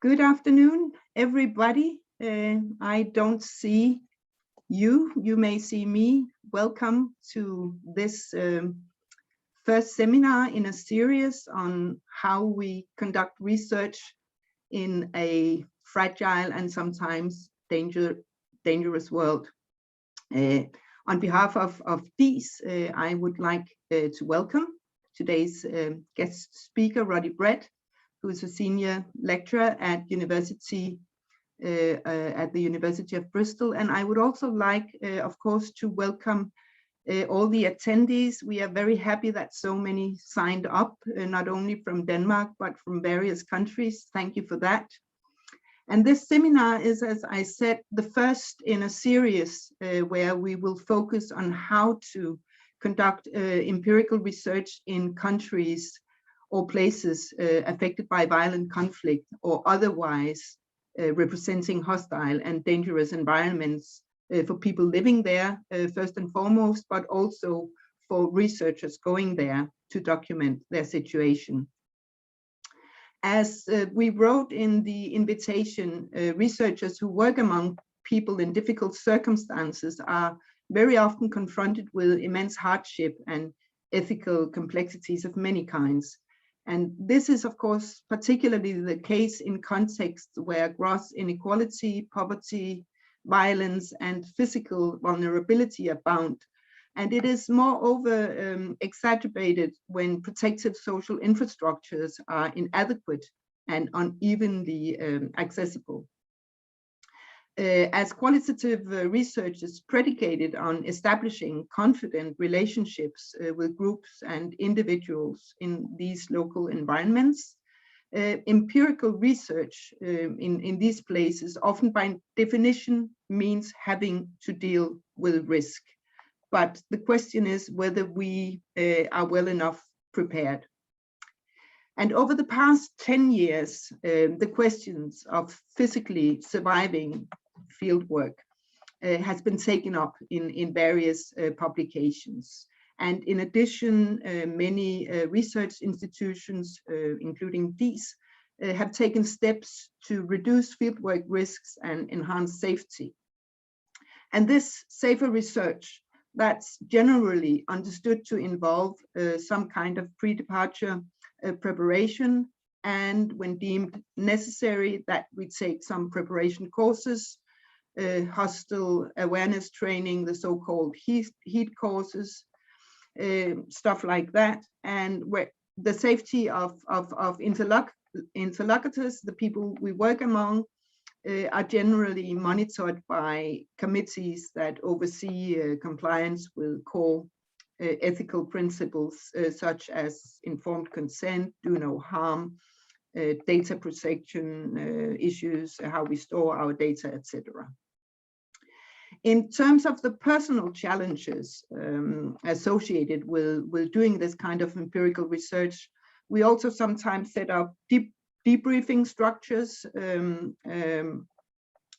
Good afternoon, everybody. I don't see you. You may see me. Welcome to this first seminar in a series on how we conduct research in a fragile and sometimes dangerous world. On behalf of DIIS, I would like to welcome today's guest speaker, Roddy Brett, who is a senior lecturer at the University of Bristol. And I would also like, of course, to welcome all the attendees. We are very happy that so many signed up, not only from Denmark, but from various countries. Thank you for that. And this seminar is, as I said, the first in a series where we will focus on how to conduct empirical research in countries or places affected by violent conflict or otherwise representing hostile and dangerous environments for people living there, first and foremost, but also for researchers going there to document their situation. As we wrote in the invitation, researchers who work among people in difficult circumstances are very often confronted with immense hardship and ethical complexities of many kinds. And this is, of course, particularly the case in contexts where gross inequality, poverty, violence, and physical vulnerability abound. And it is moreover exacerbated when protective social infrastructures are inadequate and unevenly accessible. As qualitative research is predicated on establishing confident relationships with groups and individuals in these local environments, empirical research in these places often by definition means having to deal with risk. But the question is whether we are well enough prepared. And over the past 10 years, the questions of physically surviving fieldwork has been taken up in various publications. And in addition, many research institutions, including DIIS, have taken steps to reduce fieldwork risks and enhance safety. And this safer research, that's generally understood to involve some kind of pre-departure preparation, and when deemed necessary, that we take some preparation courses, hostile awareness training, the so-called heat courses, stuff like that, and where the safety of interlocutors, the people we work among, are generally monitored by committees that oversee compliance with core ethical principles such as informed consent, do no harm, data protection issues, how we store our data, etc. In terms of the personal challenges associated with doing this kind of empirical research, we also sometimes set up debriefing structures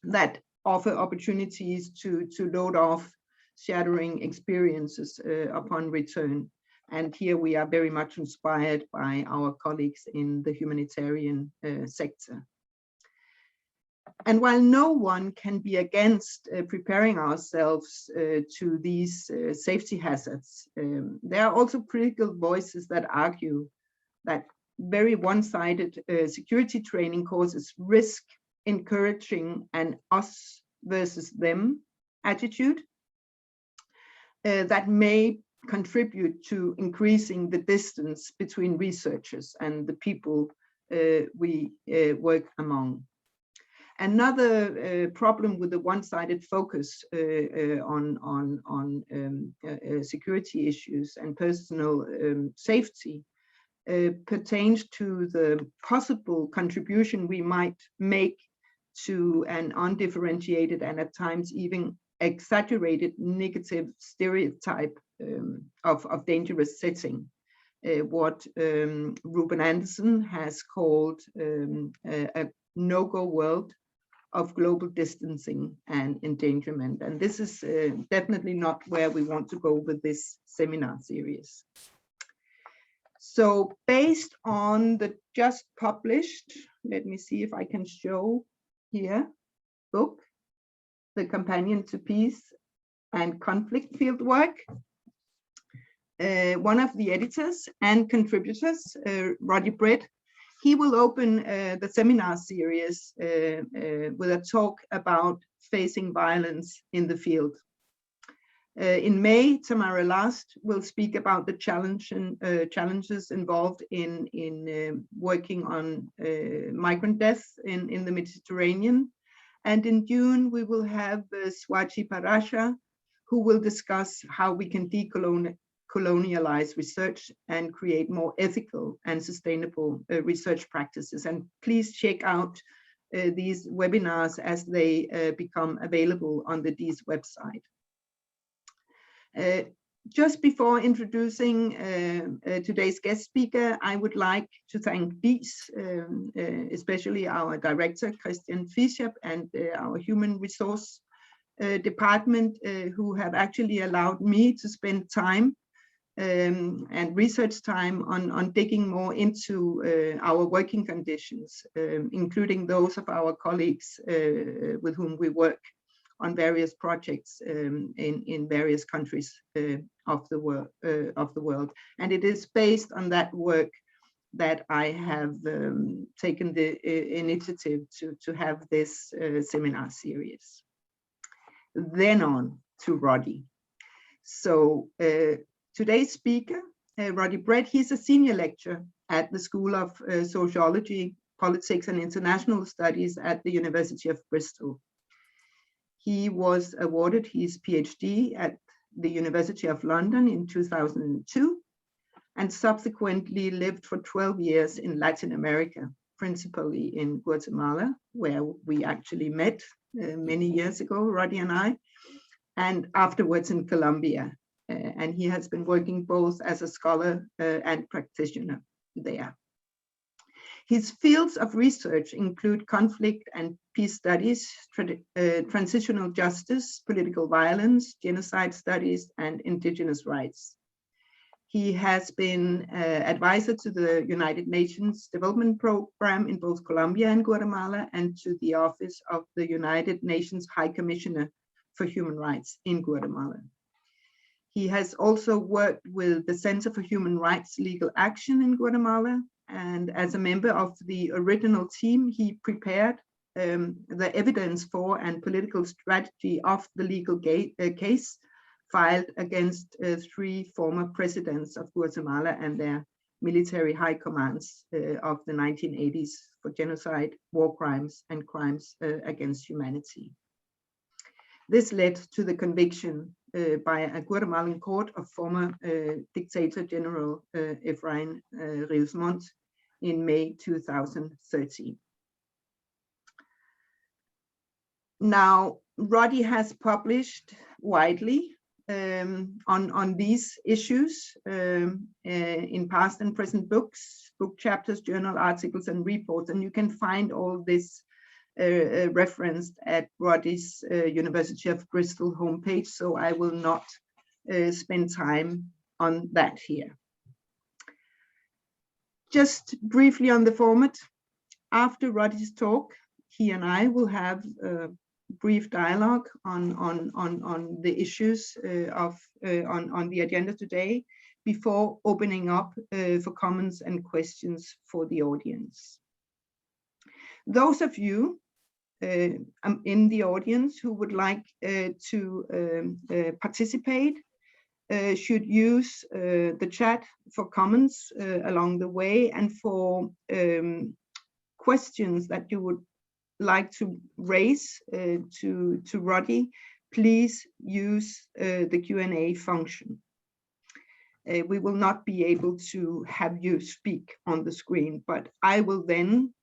that offer opportunities to load off shattering experiences upon return. And here we are very much inspired by our colleagues in the humanitarian sector. And while no one can be against preparing ourselves to these safety hazards, there are also critical voices that argue that very one-sided security training causes risk, encouraging an us versus them attitude that may contribute to increasing the distance between researchers and the people we work among. Another problem with the one-sided focus on security issues and personal safety pertains to the possible contribution we might make to an undifferentiated and at times even exaggerated negative stereotype of dangerous setting, what Ruben Anderson has called a no-go world of global distancing and endangerment. And this is definitely not where we want to go with this seminar series. So based on the just published, let me see if I can show here, book, The Companion to Peace and Conflict Fieldwork, one of the editors and contributors, Roddy Brett, he will open the seminar series with a talk about facing violence in the field. In May, Tamara Last will speak about the challenges involved in working on migrant death in the Mediterranean. And in June, we will have Swati Parasha, who will discuss how we can decolonialize research and create more ethical and sustainable research practices. And please check out these webinars as they become available on the DIIS website. Just before introducing today's guest speaker, I would like to thank DIIS, especially our director, Christian Fischab, and our human resource department, who have actually allowed me to spend time and research time on digging more into our working conditions, including those of our colleagues with whom we work on various projects in various countries of the world. And it is based on that work that I have taken the initiative to have this seminar series. Then on to Roddy. So today's speaker, Roddy Brett, he's a senior lecturer at the School of Sociology, Politics and International Studies at the University of Bristol. He was awarded his PhD at the University of London in 2002 and subsequently lived for 12 years in Latin America, principally in Guatemala, where we actually met many years ago, Roddy and I, and afterwards in Colombia. And he has been working both as a scholar and practitioner there. His fields of research include conflict and peace studies, transitional justice, political violence, genocide studies, and indigenous rights. He has been advisor to the United Nations Development Program in both Colombia and Guatemala, and to the Office of the United Nations High Commissioner for Human Rights in Guatemala. He has also worked with the Center for Human Rights Legal Action in Guatemala, and as a member of the original team, he prepared the evidence for and political strategy of the legal case filed against 3 former presidents of Guatemala and their military high commands of the 1980s for genocide, war crimes, and crimes against humanity. This led to the conviction by a Guatemalan court of former dictator General Efrain Ríos Montt in May 2013. Now, Roddy has published widely on these issues in past and present books, book chapters, journal articles, and reports, and you can find all this referenced at Roddy's University of Bristol homepage, so I will not spend time on that here. Just briefly on the format, after Roddy's talk, he and I will have a brief dialogue on the issues on the agenda today, before opening up for comments and questions for the audience. Those of you in the audience who would like to participate should use the chat for comments along the way, and for questions that you would like to raise to Roddy, please use the Q&A function. We will not be able to have you speak on the screen, but I will then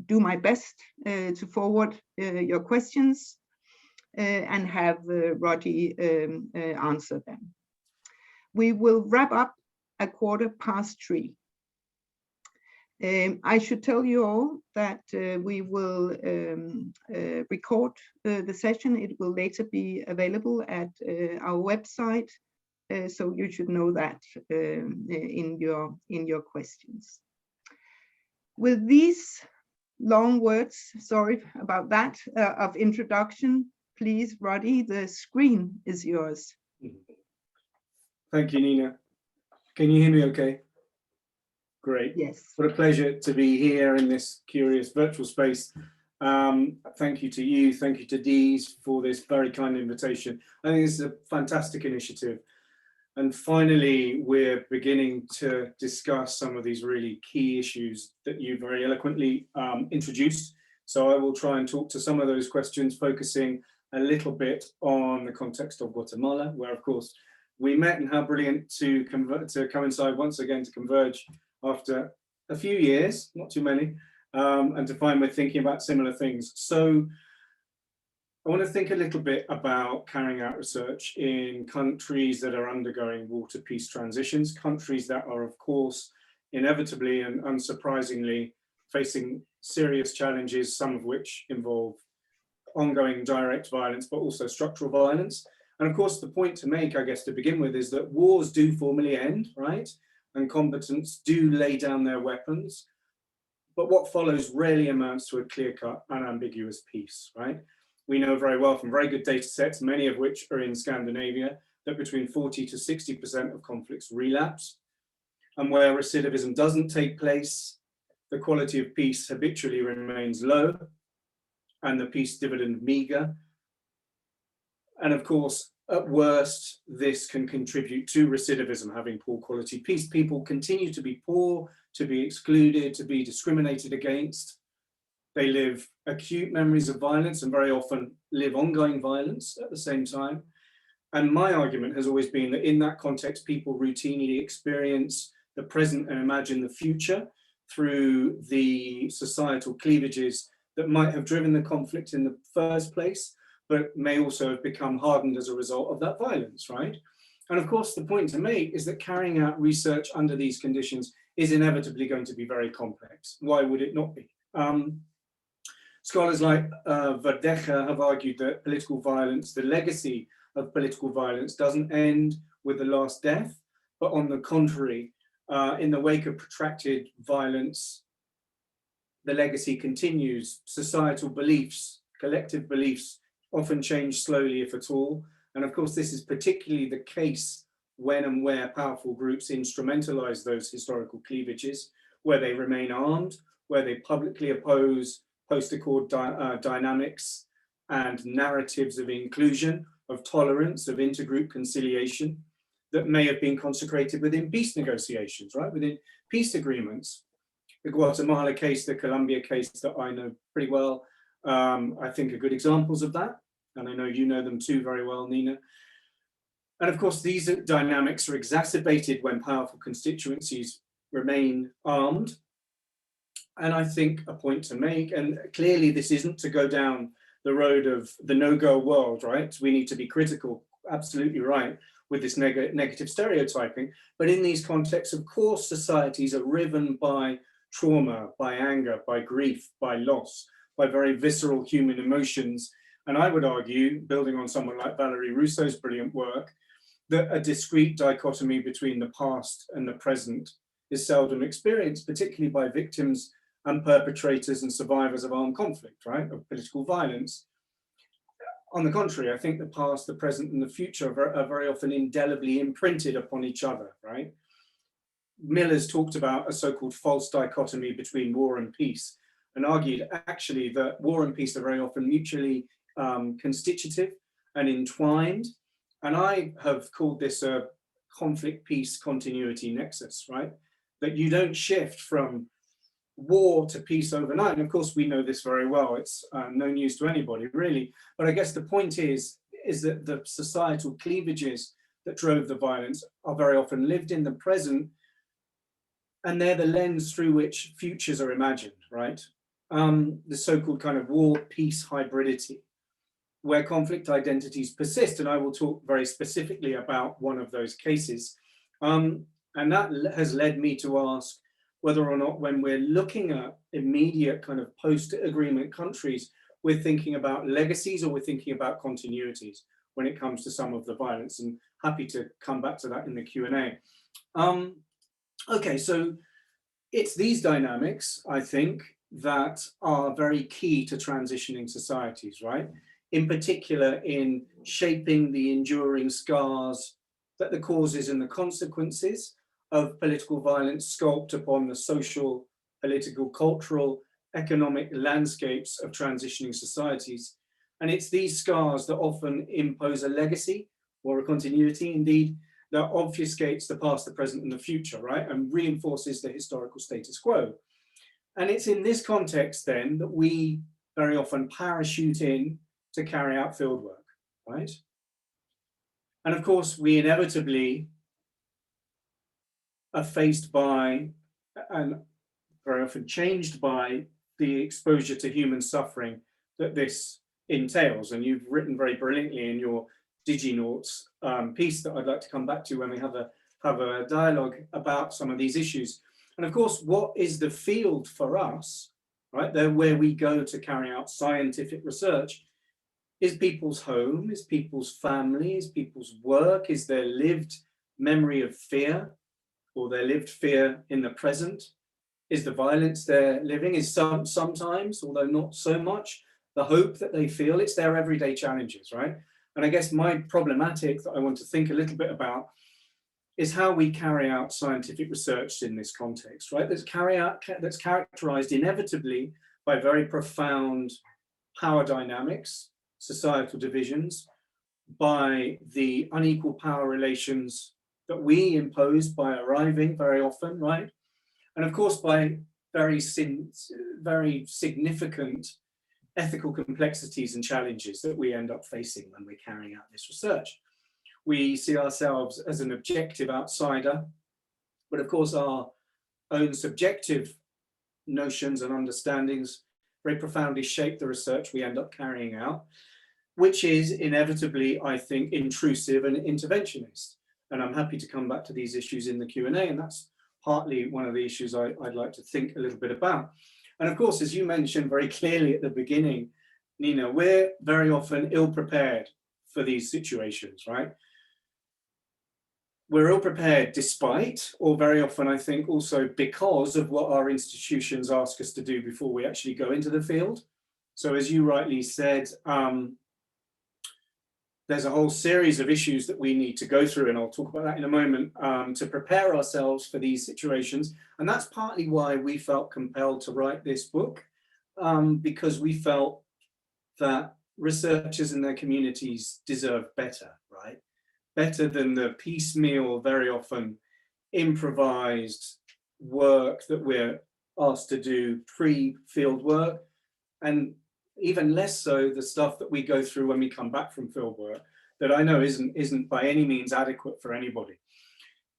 do my best to forward your questions and have Roddy answer them. We will wrap up at 3:15. I should tell you all that we will record the session. It will later be available at our website, So you should know that in your questions. With these long words, sorry about that, of introduction, please, Roddy, the screen is yours. Thank you, Nina. Can you hear me okay? Great. Yes. What a pleasure to be here in this curious virtual space. Thank you to you, thank you to DIIS for this very kind invitation. I think this is a fantastic initiative. And finally, we're beginning to discuss some of these really key issues that you very eloquently introduced. So I will try and talk to some of those questions, focusing a little bit on the context of Guatemala, where of course we met, and how brilliant to coincide once again, to converge after a few years, not too many, and to find we're thinking about similar things. So I want to think a little bit about carrying out research in countries that are undergoing war to peace transitions, countries that are, of course, inevitably and unsurprisingly facing serious challenges, some of which involve ongoing direct violence, but also structural violence. And of course, the point to make, I guess, to begin with, is that wars do formally end, right? And combatants do lay down their weapons. But what follows rarely amounts to a clear-cut, unambiguous peace, right? We know very well from very good data sets, many of which are in Scandinavia, that between 40 to 60% of conflicts relapse. And where recidivism doesn't take place, the quality of peace habitually remains low, and the peace dividend meager. And of course, at worst, this can contribute to recidivism, having poor quality peace. People continue to be poor, to be excluded, to be discriminated against. They live acute memories of violence and very often live ongoing violence at the same time. And my argument has always been that in that context, people routinely experience the present and imagine the future through the societal cleavages that might have driven the conflict in the first place, but may also have become hardened as a result of that violence, right? And of course, the point to make is that carrying out research under these conditions is inevitably going to be very complex. Why would it not be? Scholars like Verdecher have argued that political violence, the legacy of political violence, doesn't end with the last death, but on the contrary, in the wake of protracted violence, the legacy continues. Societal beliefs, collective beliefs, often change slowly, if at all. And of course, this is particularly the case when and where powerful groups instrumentalize those historical cleavages, where they remain armed, where they publicly oppose post-accord dynamics and narratives of inclusion, of tolerance, of intergroup conciliation that may have been consecrated within peace negotiations, right? Within peace agreements. The Guatemala case, the Colombia case that I know pretty well, I think are good examples of that. And I know you know them too very well, Nina. And of course, these dynamics are exacerbated when powerful constituencies remain armed. And I think a point to make, and clearly this isn't to go down the road of the no-go world, right? We need to be critical, absolutely right, with this negative stereotyping. But in these contexts, of course, societies are riven by trauma, by anger, by grief, by loss, by very visceral human emotions. And I would argue, building on someone like Valerie Rousseau's brilliant work, that a discrete dichotomy between the past and the present is seldom experienced, particularly by victims and perpetrators and survivors of armed conflict, right, of political violence. On the contrary, I think the past, the present, and the future are very often indelibly imprinted upon each other, right? Miller's talked about a so-called false dichotomy between war and peace, and argued actually that war and peace are very often mutually constitutive and entwined. And I have called this a conflict-peace continuity nexus, right? That you don't shift from war to peace overnight. And of course, we know this very well. It's no news to anybody, really. But I guess the point is that the societal cleavages that drove the violence are very often lived in the present, and they're the lens through which futures are imagined, right? The so-called kind of war-peace hybridity, where conflict identities persist. And I will talk very specifically about one of those cases. And that has led me to ask whether or not, when we're looking at immediate kind of post-agreement countries, we're thinking about legacies or we're thinking about continuities when it comes to some of the violence. And happy to come back to that in the Q&A. Okay, so it's these dynamics, I think, that are very key to transitioning societies, right? In particular, in shaping the enduring scars that the causes and the consequences of political violence sculpt upon the social, political, cultural, economic landscapes of transitioning societies. And it's these scars that often impose a legacy or a continuity, indeed, that obfuscates the past, the present, and the future, right? And reinforces the historical status quo. And it's in this context, then, that we very often parachute in to carry out fieldwork, right? And of course, we inevitably are faced by, and very often changed by, the exposure to human suffering that this entails. And you've written very brilliantly in your DigiNauts piece that I'd like to come back to when we have a dialogue about some of these issues. And of course, what is the field for us, right? There, where we go to carry out scientific research, is people's home, is people's family, is people's work, is their lived memory of fear, or their lived fear in the present, is the violence they're living, is sometimes, although not so much, the hope that they feel. It's their everyday challenges, right? And I guess my problematic that I want to think a little bit about is how we carry out scientific research in this context, right? That's characterized inevitably by very profound power dynamics, societal divisions, by the unequal power relations that we impose by arriving very often, right? And of course, by very significant ethical complexities and challenges that we end up facing when we're carrying out this research. We see ourselves as an objective outsider, but of course our own subjective notions and understandings very profoundly shape the research we end up carrying out, which is inevitably, I think, intrusive and interventionist. And I'm happy to come back to these issues in the Q&A, and that's partly one of the issues I'd like to think a little bit about. And of course, as you mentioned very clearly at the beginning, Nina, we're very often ill-prepared for these situations, right? We're ill-prepared despite, or very often I think also because of what our institutions ask us to do before we actually go into the field. So as you rightly said, there's a whole series of issues that we need to go through, and I'll talk about that in a moment, to prepare ourselves for these situations. And that's partly why we felt compelled to write this book, because we felt that researchers and their communities deserve better, right? Better than the piecemeal, very often improvised work that we're asked to do pre-field work, and even less so the stuff that we go through when we come back from field work that I know isn't by any means adequate for anybody.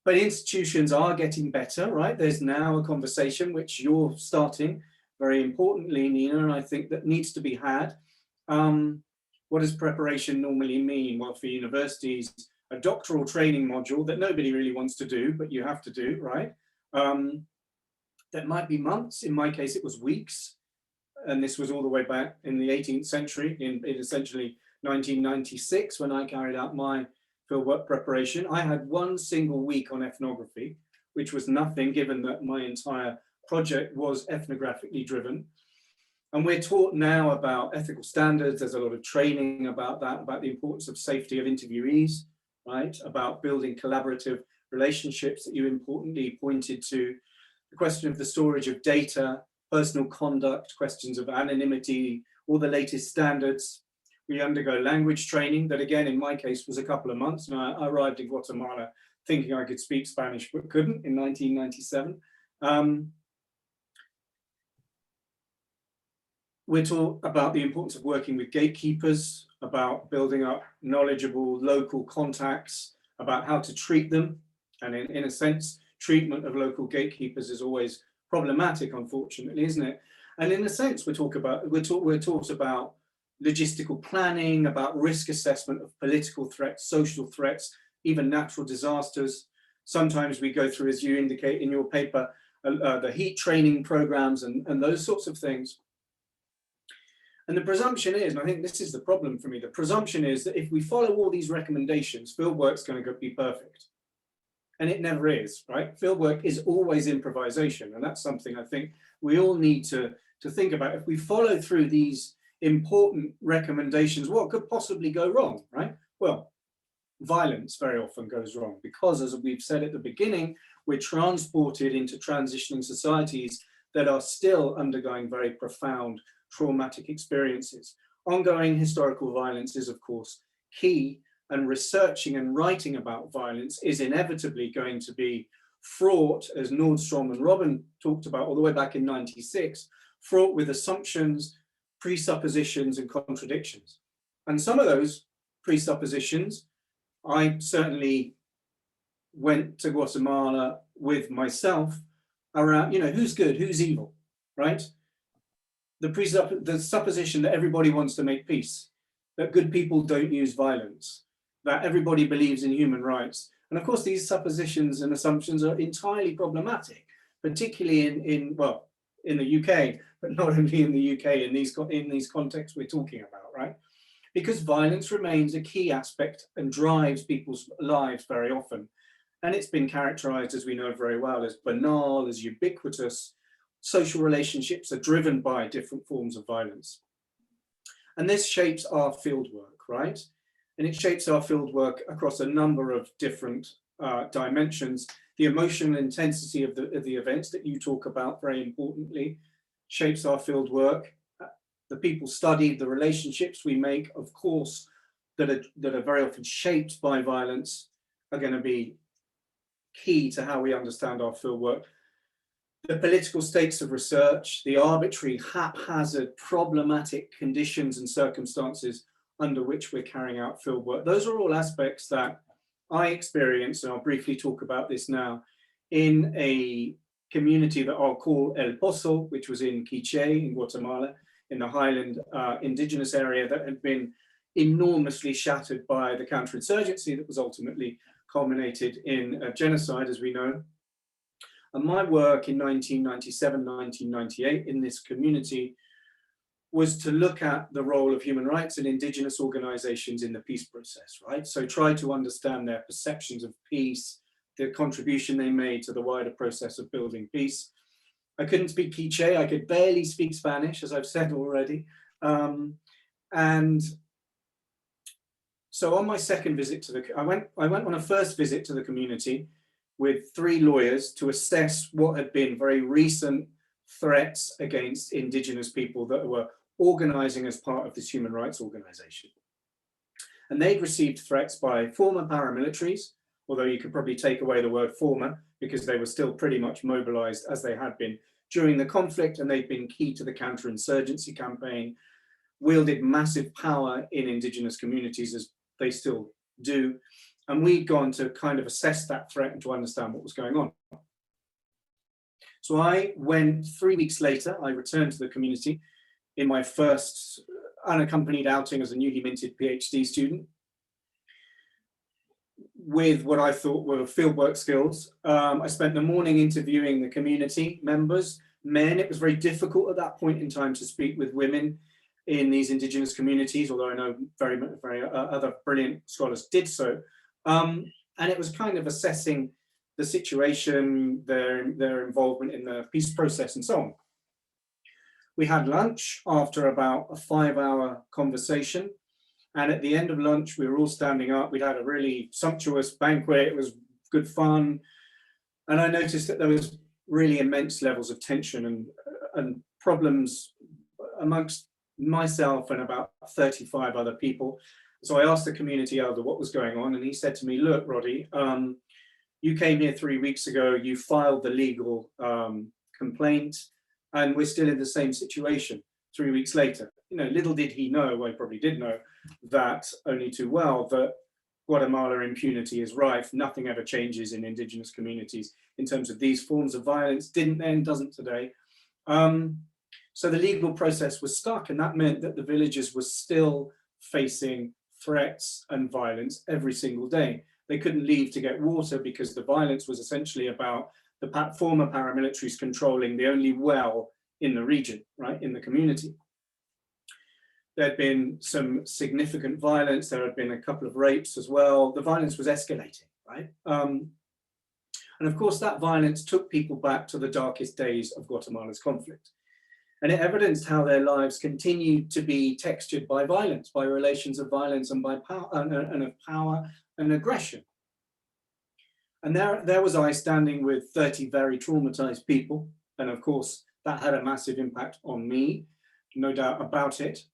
But institutions are getting better, right? There's now a conversation which you're starting very importantly, Nina, and I think that needs to be had. What does preparation normally mean? Well, for universities, a doctoral training module that nobody really wants to do, but you have to do, right? That might be months. In my case, it was weeks. And this was all the way back in the 18th century, in essentially 1996, when I carried out my fieldwork preparation. I had one single week on ethnograhy, which was nothing given that my entire project was ethnographically driven. And we're taught now about ethical standards. There's a lot of training about that, about the importance of safety of interviewees, right? About building collaborative relationships that you importantly pointed to. The question of the storage of data, personal conduct, questions of anonymity, all the latest standards. We undergo language training that, again, in my case, was a couple of months. And I arrived in Guatemala thinking I could speak Spanish, but couldn't in 1997. We're taught about the importance of working with gatekeepers, about building up knowledgeable local contacts, about how to treat them. And in a sense, treatment of local gatekeepers is always problematic, unfortunately, isn't it? And in a sense, we're taught about logistical planning, about risk assessment of political threats, social threats, even natural disasters. Sometimes we go through, as you indicate in your paper, the heat training programs and those sorts of things. And the presumption is, and I think this is the problem for me, the presumption is that if we follow all these recommendations, fieldwork's going to be perfect. And it never is, right? Fieldwork is always improvisation. And that's something I think we all need to think about. If we follow through these important recommendations, what could possibly go wrong, right? Well, violence very often goes wrong because, as we've said at the beginning, we're transported into transitioning societies that are still undergoing very profound traumatic experiences. Ongoing historical violence is, of course, key, and researching and writing about violence is inevitably going to be fraught, as Nordstrom and Robin talked about all the way back in '96, fraught with assumptions, presuppositions, and contradictions. And some of those presuppositions, I certainly went to Guatemala with myself around, who's good, who's evil, right? The supposition that everybody wants to make peace, that good people don't use violence, that everybody believes in human rights. And of course, these suppositions and assumptions are entirely problematic, particularly in the UK, but not only in the UK, in these contexts we're talking about, right? Because violence remains a key aspect and drives people's lives very often. And it's been characterized, as we know very well, as banal, as ubiquitous. Social relationships are driven by different forms of violence. And this shapes our fieldwork, right? And it shapes our fieldwork across a number of different dimensions. The emotional intensity of the events that you talk about very importantly shapes our fieldwork. The people studied, the relationships we make, of course, that are very often shaped by violence are going to be key to how we understand our fieldwork. The political stakes of research, the arbitrary, haphazard, problematic conditions and circumstances under which we're carrying out fieldwork. Those are all aspects that I experienced, and I'll briefly talk about this now, in a community that I'll call El Pozo, which was in Quiché in Guatemala, in the highland indigenous area that had been enormously shattered by the counterinsurgency that was ultimately culminated in a genocide, as we know. And my work in 1997, 1998 in this community was to look at the role of human rights and indigenous organizations in the peace process, right? So try to understand their perceptions of peace, the contribution they made to the wider process of building peace. I couldn't speak Quiché, I could barely speak Spanish, as I've said already. And so on my second visit to I went on a first visit to the community with 3 lawyers to assess what had been very recent threats against indigenous people that were organizing as part of this human rights organization. And they'd received threats by former paramilitaries, although you could probably take away the word former because they were still pretty much mobilized as they had been during the conflict, and they'd been key to the counterinsurgency campaign, wielded massive power in indigenous communities as they still do. And we'd gone to kind of assess that threat and to understand what was going on. So I went 3 weeks later, I returned to the community in my first unaccompanied outing as a newly minted PhD student with what I thought were fieldwork skills. I spent the morning interviewing the community members, men. It was very difficult at that point in time to speak with women in these indigenous communities, although I know very other brilliant scholars did so. And it was kind of assessing the situation, their involvement in the peace process and so on. We had lunch after about a 5-hour conversation. And at the end of lunch, we were all standing up. We'd had a really sumptuous banquet. It was good fun. And I noticed that there was really immense levels of tension and problems amongst myself and about 35 other people. So I asked the community elder what was going on. And he said to me, look, Roddy, you came here 3 weeks ago. You filed the legal complaint. And we're still in the same situation 3 weeks later. Little did he know, I probably did know, that only too well, that Guatemala impunity is rife. Nothing ever changes in indigenous communities in terms of these forms of violence. Didn't then, doesn't today. So the legal process was stuck, and that meant that the villagers were still facing threats and violence every single day. They couldn't leave to get water because the violence was essentially about the former paramilitaries controlling the only well in the region, right, in the community. There'd been some significant violence. There had been a couple of rapes as well. The violence was escalating, right? And of course, that violence took people back to the darkest days of Guatemala's conflict. And it evidenced how their lives continued to be textured by violence, by relations of violence and by power and of power and aggression. And there was I standing with 30 very traumatized people. And of course, that had a massive impact on me, no doubt about it.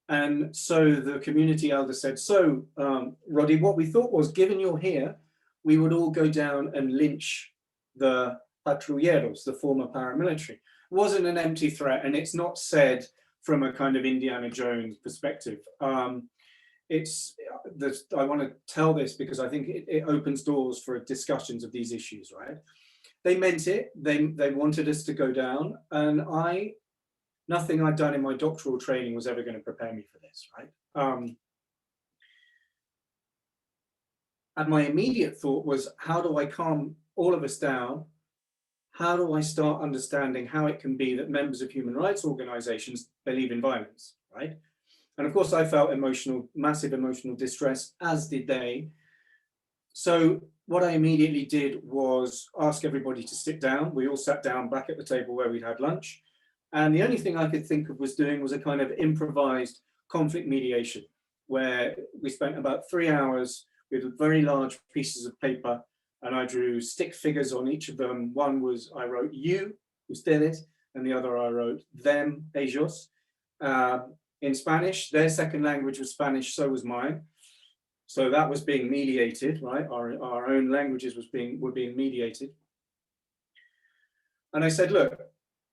And so the community elder said, so Roddy, what we thought was, given you're here, we would all go down and lynch the patrulleros, the former paramilitary. It wasn't an empty threat, and it's not said from a kind of Indiana Jones perspective. I want to tell this because I think it opens doors for discussions of these issues, right? They meant it. They wanted us to go down, and nothing I'd done in my doctoral training was ever going to prepare me for this, right? And my immediate thought was, how do I calm all of us down? How do I start understanding how it can be that members of human rights organizations believe in violence, right? And of course, I felt massive emotional distress, as did they. So what I immediately did was ask everybody to sit down. We all sat down back at the table where we'd had lunch. And the only thing I could think of was doing was a kind of improvised conflict mediation, where we spent about 3 hours with very large pieces of paper, and I drew stick figures on each of them. One was, I wrote you, ustedes, and the other I wrote them, ellos, in Spanish. Their second language was Spanish, so was mine. So that was being mediated, right? Our own languages were being mediated. And I said, look,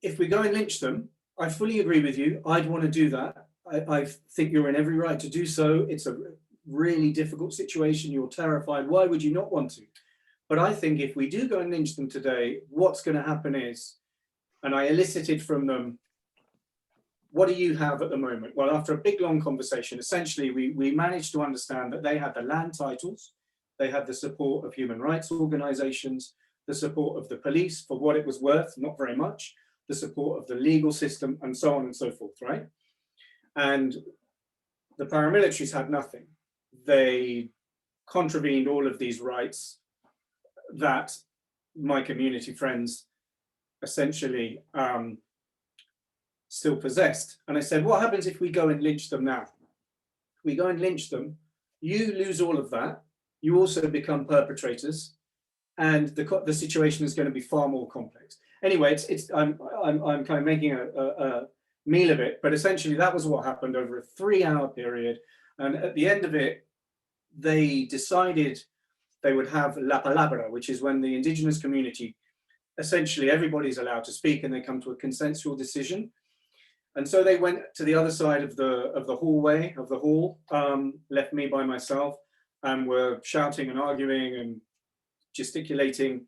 if we go and lynch them, I fully agree with you. I'd want to do that. I think you're in every right to do so. It's a really difficult situation. You're terrified. Why would you not want to? But I think if we do go and lynch them today, what's going to happen is, and I elicited from them, what do you have at the moment? Well, after a big, long conversation, essentially, we managed to understand that they had the land titles, they had the support of human rights organizations, the support of the police for what it was worth, not very much, the support of the legal system, and so on and so forth, right? And the paramilitaries had nothing. They contravened all of these rights that my community friends essentially still possessed. And I said, what happens if we go and lynch them now? We go and lynch them, you lose all of that, you also become perpetrators, and the situation is going to be far more complex. Anyway, I'm kind of making a meal of it, but essentially that was what happened over a 3-hour period. And at the end of it, they decided they would have la palabra, which is when the indigenous community, essentially everybody's allowed to speak and they come to a consensual decision. And so they went to the other side of the hallway, of the hall, left me by myself, and were shouting and arguing and gesticulating.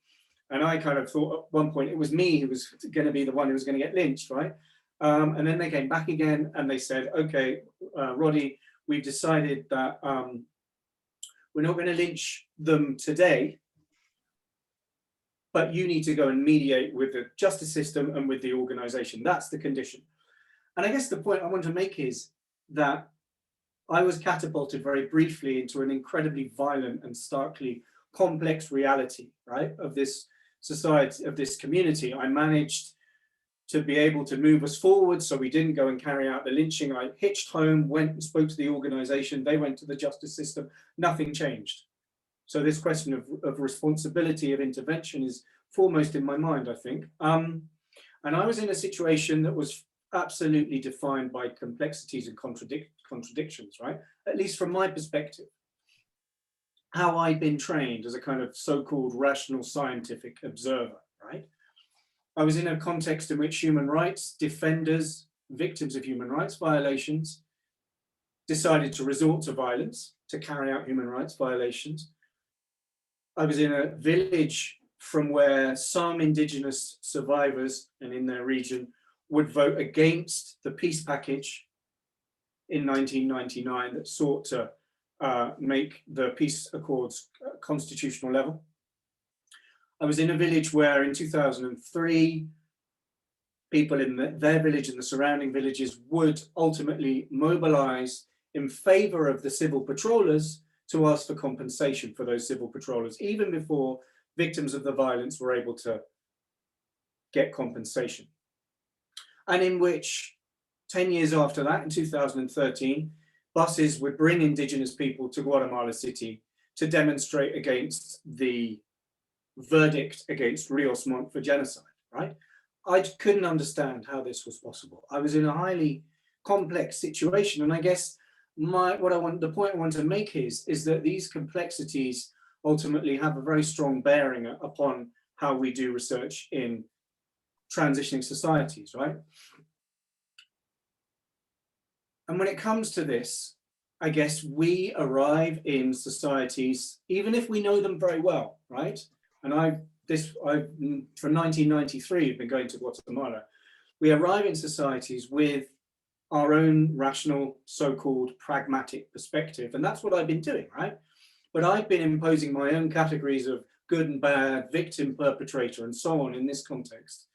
And I kind of thought at one point it was me who was going to be the one who was going to get lynched, right? And then they came back again and they said, okay, Roddy, we've decided that we're not going to lynch them today, but you need to go and mediate with the justice system and with the organization. That's the condition. And I guess the point I want to make is that I was catapulted very briefly into an incredibly violent and starkly complex reality, right, of this society, of this community. I managed to be able to move us forward, so we didn't go and carry out the lynching. I hitched home, went and spoke to the organization, they went to the justice system, nothing changed. So this question of responsibility of intervention is foremost in my mind, I think. And I was in a situation that was absolutely defined by complexities and contradictions, right? At least from my perspective, how I'd been trained as a kind of so-called rational scientific observer, right? I was in a context in which human rights defenders, victims of human rights violations, decided to resort to violence to carry out human rights violations. I was in a village from where some indigenous survivors and in their region would vote against the peace package in 1999 that sought to make the peace accords constitutional level. I was in a village where in 2003, people in their village and the surrounding villages would ultimately mobilize in favor of the civil patrollers to ask for compensation for those civil patrollers, even before victims of the violence were able to get compensation. And in which 10 years after that, in 2013, buses would bring indigenous people to Guatemala City to demonstrate against the verdict against Rios Montt for genocide, right? I couldn't understand how this was possible. I was in a highly complex situation, and I guess the point I want to make is that these complexities ultimately have a very strong bearing upon how we do research in transitioning societies, right? And when it comes to this, I guess we arrive in societies, even if we know them very well, right? And from 1993, I've been going to Guatemala. We arrive in societies with our own rational, so-called pragmatic perspective. And that's what I've been doing, right? But I've been imposing my own categories of good and bad, victim, perpetrator, and so on in this context.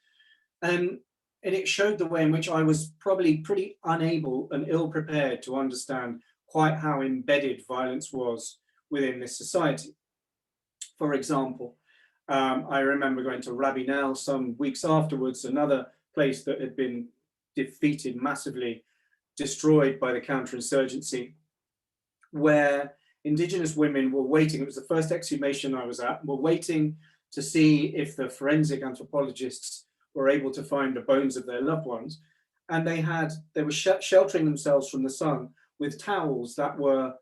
And it showed the way in which I was probably pretty unable and ill-prepared to understand quite how embedded violence was within this society. For example, I remember going to Rabinel some weeks afterwards, another place that had been defeated, massively destroyed by the counterinsurgency, where indigenous women were waiting. It was the first exhumation I was at, were waiting to see if the forensic anthropologists were able to find the bones of their loved ones. And they were sheltering themselves from the sun with towels that were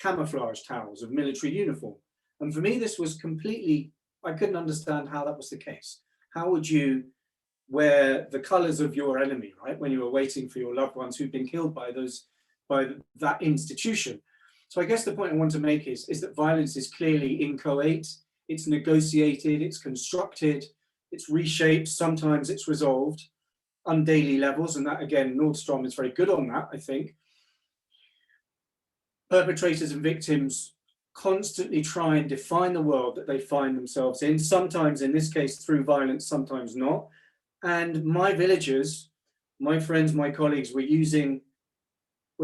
camouflage towels of military uniform. And for me, this was completely, I couldn't understand how that was the case. How would you wear the colors of your enemy, right? When you were waiting for your loved ones who'd been killed by that institution. So I guess the point I want to make is that violence is clearly inchoate, it's negotiated, it's constructed, it's reshaped, sometimes it's resolved on daily levels. And that, again, Nordstrom is very good on that, I think. Perpetrators and victims constantly try and define the world that they find themselves in, sometimes in this case through violence, sometimes not. And my villagers, my friends, my colleagues were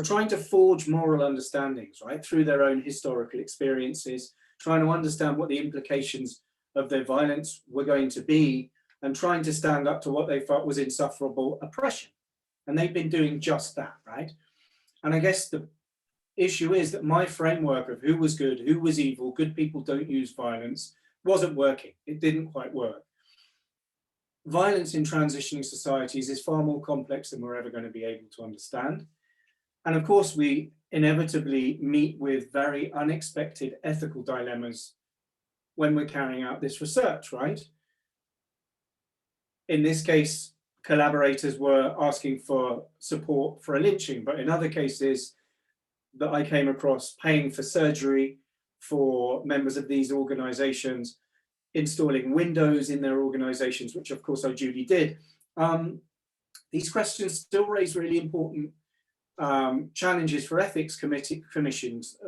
trying to forge moral understandings, right, through their own historical experiences, trying to understand what the implications of their violence were going to be, and trying to stand up to what they felt was insufferable oppression. And they've been doing just that, right? And I guess the issue is that my framework of who was good, who was evil, good people don't use violence, wasn't working. It didn't quite work. Violence in transitioning societies is far more complex than we're ever going to be able to understand. And of course, we inevitably meet with very unexpected ethical dilemmas when we're carrying out this research, right? In this case, collaborators were asking for support for a lynching, but in other cases that I came across, paying for surgery for members of these organizations, installing windows in their organizations, which of course I duly did. These questions still raise really important challenges for ethics committees,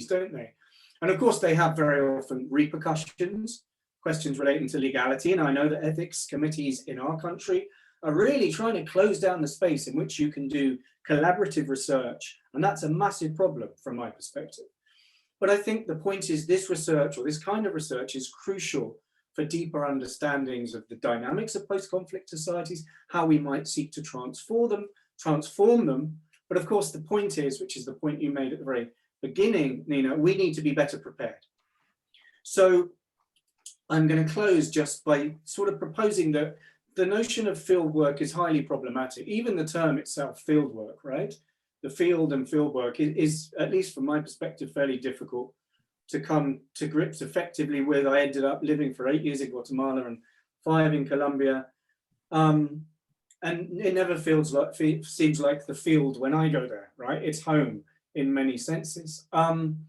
don't they? And of course they have very often repercussions, questions relating to legality. And I know that ethics committees in our country are really trying to close down the space in which you can do collaborative research. And that's a massive problem from my perspective. But I think the point is this research, or this kind of research, is crucial for deeper understandings of the dynamics of post-conflict societies, how we might seek to transform them. But of course, the point is, which is the point you made at the very beginning, Nina, we need to be better prepared. So I'm going to close just by sort of proposing that the notion of field work is highly problematic. Even the term itself, field work, right? The field and field work is, at least from my perspective, fairly difficult to come to grips effectively with. I ended up living for 8 years in Guatemala and 5 in Colombia. And it never seems like the field when I go there, right? It's home in many senses. And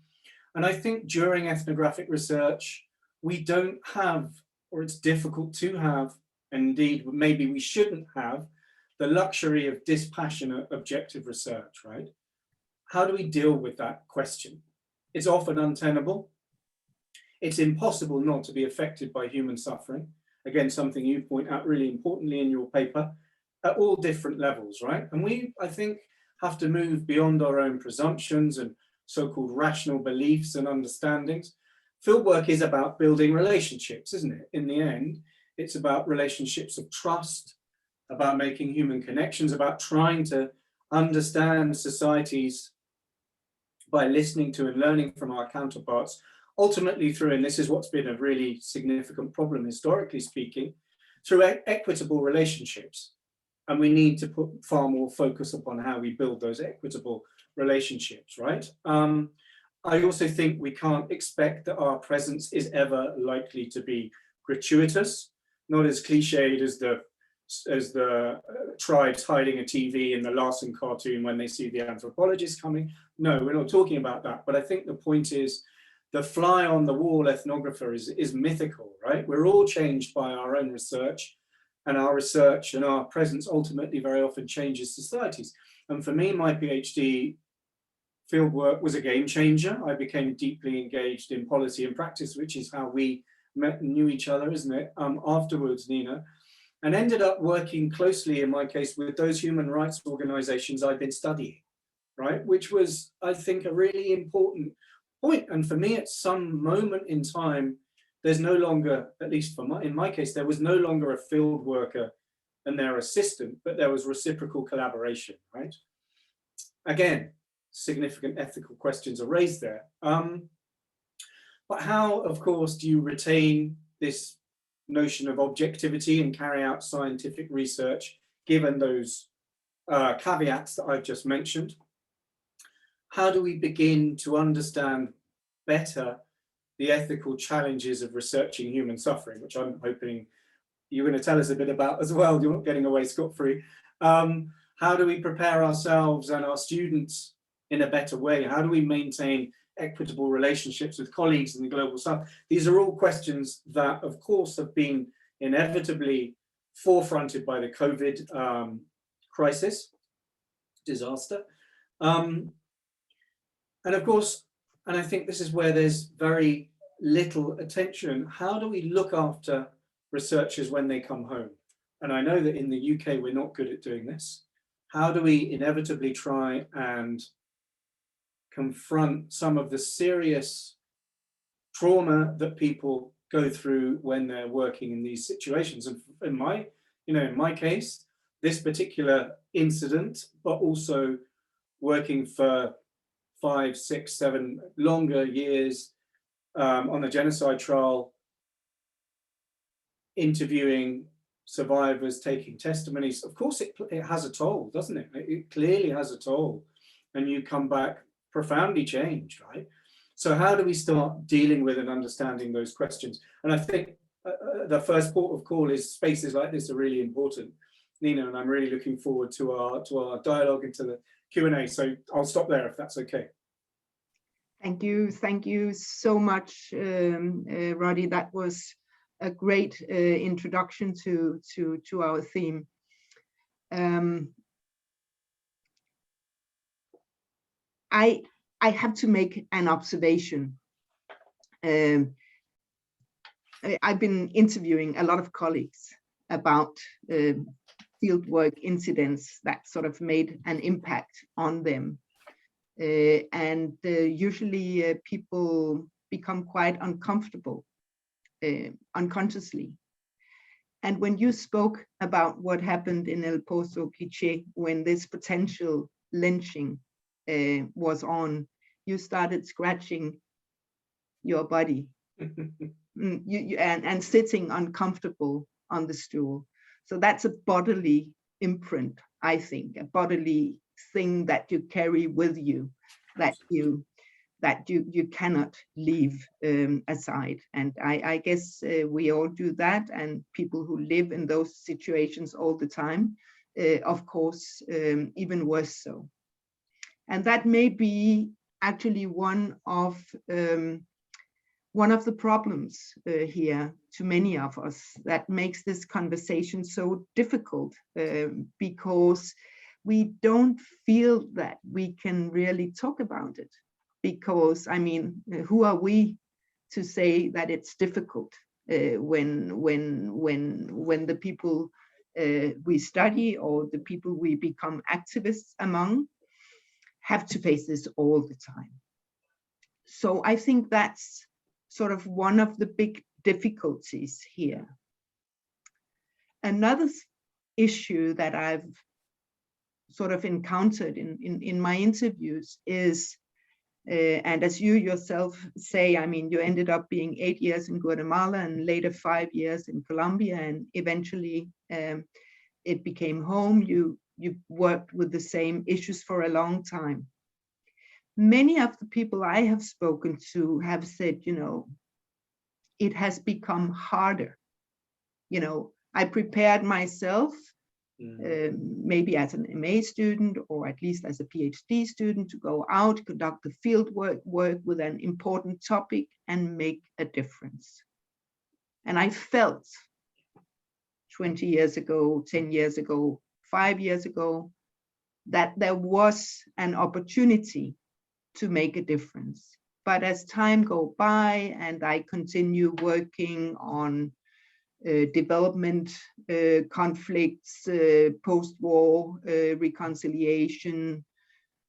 I think during ethnographic research, we don't have, or it's difficult to have, and indeed maybe we shouldn't have, the luxury of dispassionate objective research, right? How do we deal with that question? It's often untenable. It's impossible not to be affected by human suffering. Again, something you point out really importantly in your paper. at all different levels, right? And we, I think, have to move beyond our own presumptions and so-called rational beliefs and understandings. Fieldwork is about building relationships, isn't it? In the end, it's about relationships of trust, about making human connections, about trying to understand societies by listening to and learning from our counterparts, ultimately through, and this is what's been a really significant problem historically speaking, through equitable relationships. And we need to put far more focus upon how we build those equitable relationships, right? I also think we can't expect that our presence is ever likely to be gratuitous, not as cliched as the tribes hiding a TV in the Larson cartoon when they see the anthropologist coming. No, we're not talking about that. But I think the point is the fly on the wall ethnographer is mythical, right? We're all changed by our own research, and our research and our presence ultimately very often changes societies. And for me, my PhD fieldwork was a game changer. I became deeply engaged in policy and practice, which is how we met and knew each other, isn't it? Afterwards, Nina, and ended up working closely, in my case, with those human rights organizations I'd been studying, right? Which was, I think, a really important point. And for me, at some moment in time, there's no longer, at least in my case, there was no longer a field worker and their assistant, but there was reciprocal collaboration, right? Again, significant ethical questions are raised there. But how, of course, do you retain this notion of objectivity and carry out scientific research, given those caveats that I've just mentioned? How do we begin to understand better the ethical challenges of researching human suffering, which I'm hoping you're going to tell us a bit about as well? You're not getting away scot-free. How do we prepare ourselves and our students in a better way? How do we maintain equitable relationships with colleagues in the global south? These are all questions that, of course, have been inevitably forefronted by the COVID crisis, disaster. And of course, and I think this is where there's very little attention. How do we look after researchers when they come home? And I know that in the UK, we're not good at doing this. How do we inevitably try and confront some of the serious trauma that people go through when they're working in these situations? And in my case, this particular incident, but also working for 5, 6, 7 longer years on the genocide trial, interviewing survivors, taking testimonies. Of course, it has a toll, doesn't it? It clearly has a toll. And you come back profoundly changed, right? So how do we start dealing with and understanding those questions? And I think the first port of call is spaces like this are really important, Nina, and I'm really looking forward to our dialogue and to the Q&A. So I'll stop there if that's okay. Thank you so much, Roddy. That was a great introduction to our theme. I have to make an observation. I've been interviewing a lot of colleagues about fieldwork incidents that sort of made an impact on them. Usually people become quite uncomfortable unconsciously. And when you spoke about what happened in El Pozo, Quiché, when this potential lynching was on, you started scratching your body and sitting uncomfortable on the stool. So that's a bodily imprint, I think, a bodily thing that you carry with you, that you cannot leave aside. And I guess we all do that, and people who live in those situations all the time, of course, even worse so. And that may be actually one of the problems here to many of us that makes this conversation so difficult, because we don't feel that we can really talk about it. Because, I mean, who are we to say that it's difficult when the people we study or the people we become activists among have to face this all the time. So I think that's sort of one of the big difficulties here. Another issue that I've sort of encountered in my interviews is, and as you yourself say, I mean, you ended up being 8 years in Guatemala and later 5 years in Colombia, and eventually it became home. You worked with the same issues for a long time. Many of the people I have spoken to have said, you know, it has become harder. You know, I prepared myself, maybe as an MA student or at least as a PhD student, to go out, conduct the field work with an important topic and make a difference. And I felt 20 years ago, 10 years ago, 5 years ago, that there was an opportunity to make a difference. But as time goes by and I continue working on development, conflicts, post-war reconciliation,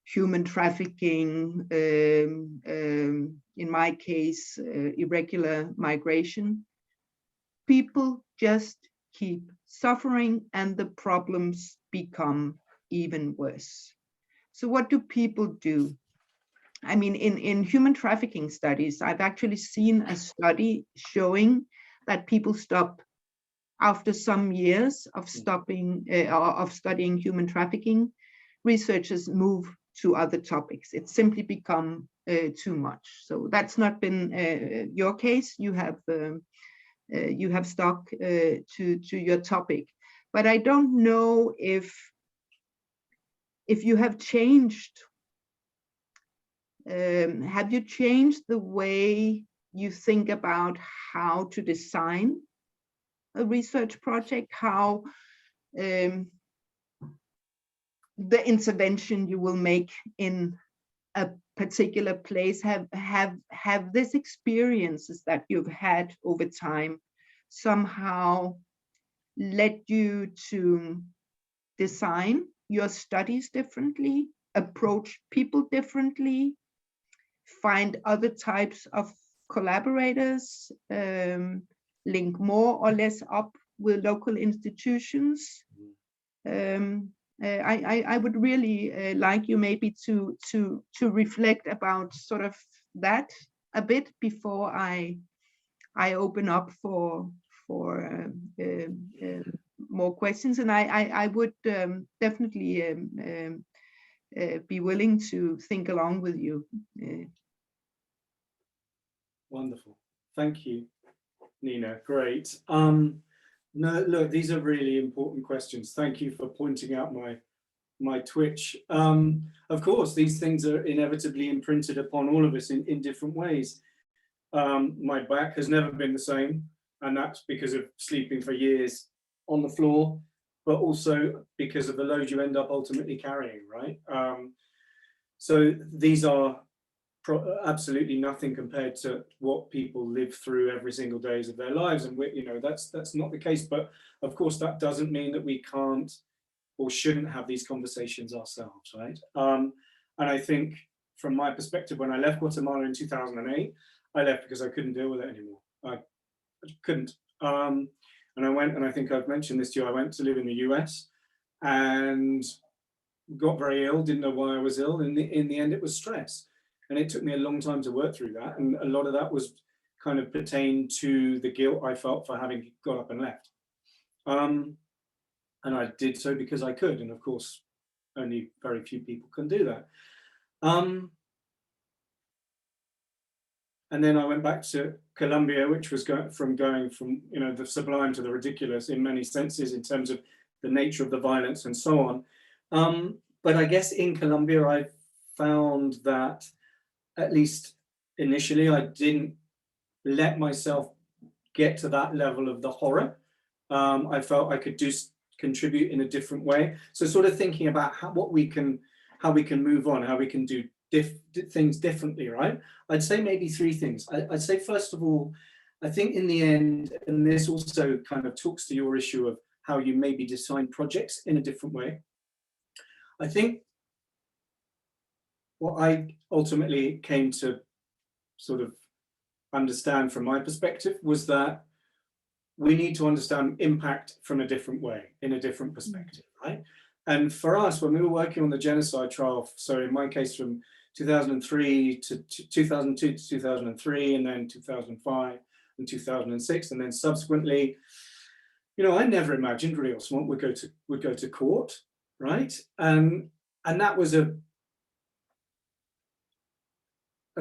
human trafficking, in my case, irregular migration, people just keep suffering and the problems become even worse. So what do people do? I mean, in human trafficking studies, I've actually seen a study showing that people stop after some years of studying human trafficking. Researchers move to other topics. It's simply become too much. So that's not been your case. You have stuck to your topic, but I don't know if you have changed. Have you changed the way you think about how to design a research project, how the intervention you will make in a particular place have these experiences that you've had over time somehow led you to design your studies differently, approach people differently, find other types of collaborators, link more or less up with local institutions? I would really like you maybe to reflect about sort of that a bit before I open up for more questions, and I would definitely be willing to think along with you. Wonderful, thank you, Nina. Great. No, look, these are really important questions. Thank you for pointing out my twitch. Of course, these things are inevitably imprinted upon all of us in different ways. My back has never been the same, and that's because of sleeping for years on the floor, but also because of the load you end up ultimately carrying, right? So these are absolutely nothing compared to what people live through every single days of their lives, and you know, that's not the case. But of course, that doesn't mean that we can't or shouldn't have these conversations ourselves, right? And I think, from my perspective, when I left Guatemala in 2008, I left because I couldn't deal with it anymore. I couldn't. And I went, and I think I've mentioned this to you, I went to live in the US and got very ill, didn't know why I was ill. In the end, it was stress. And it took me a long time to work through that. And a lot of that was kind of pertained to the guilt I felt for having got up and left. And I did so because I could. And of course, only very few people can do that. And then I went back to Colombia, which was going from you know, the sublime to the ridiculous in many senses, in terms of the nature of the violence and so on. But I guess in Colombia, I found that, at least initially, I didn't let myself get to that level of the horror. I felt I could contribute in a different way. So sort of thinking about how we can move on, how we can do things differently, right? I'd say maybe three things. I'd say, first of all, I think in the end, and this also kind of talks to your issue of how you maybe design projects in a different way. I think what I ultimately came to sort of understand from my perspective was that we need to understand impact from a different way, in a different perspective, right? And for us, when we were working on the genocide trial, so in my case from 2003 to 2002 to 2003, and then 2005 and 2006, and then subsequently, you know, I never imagined Riosmont would go to court, right? And that was a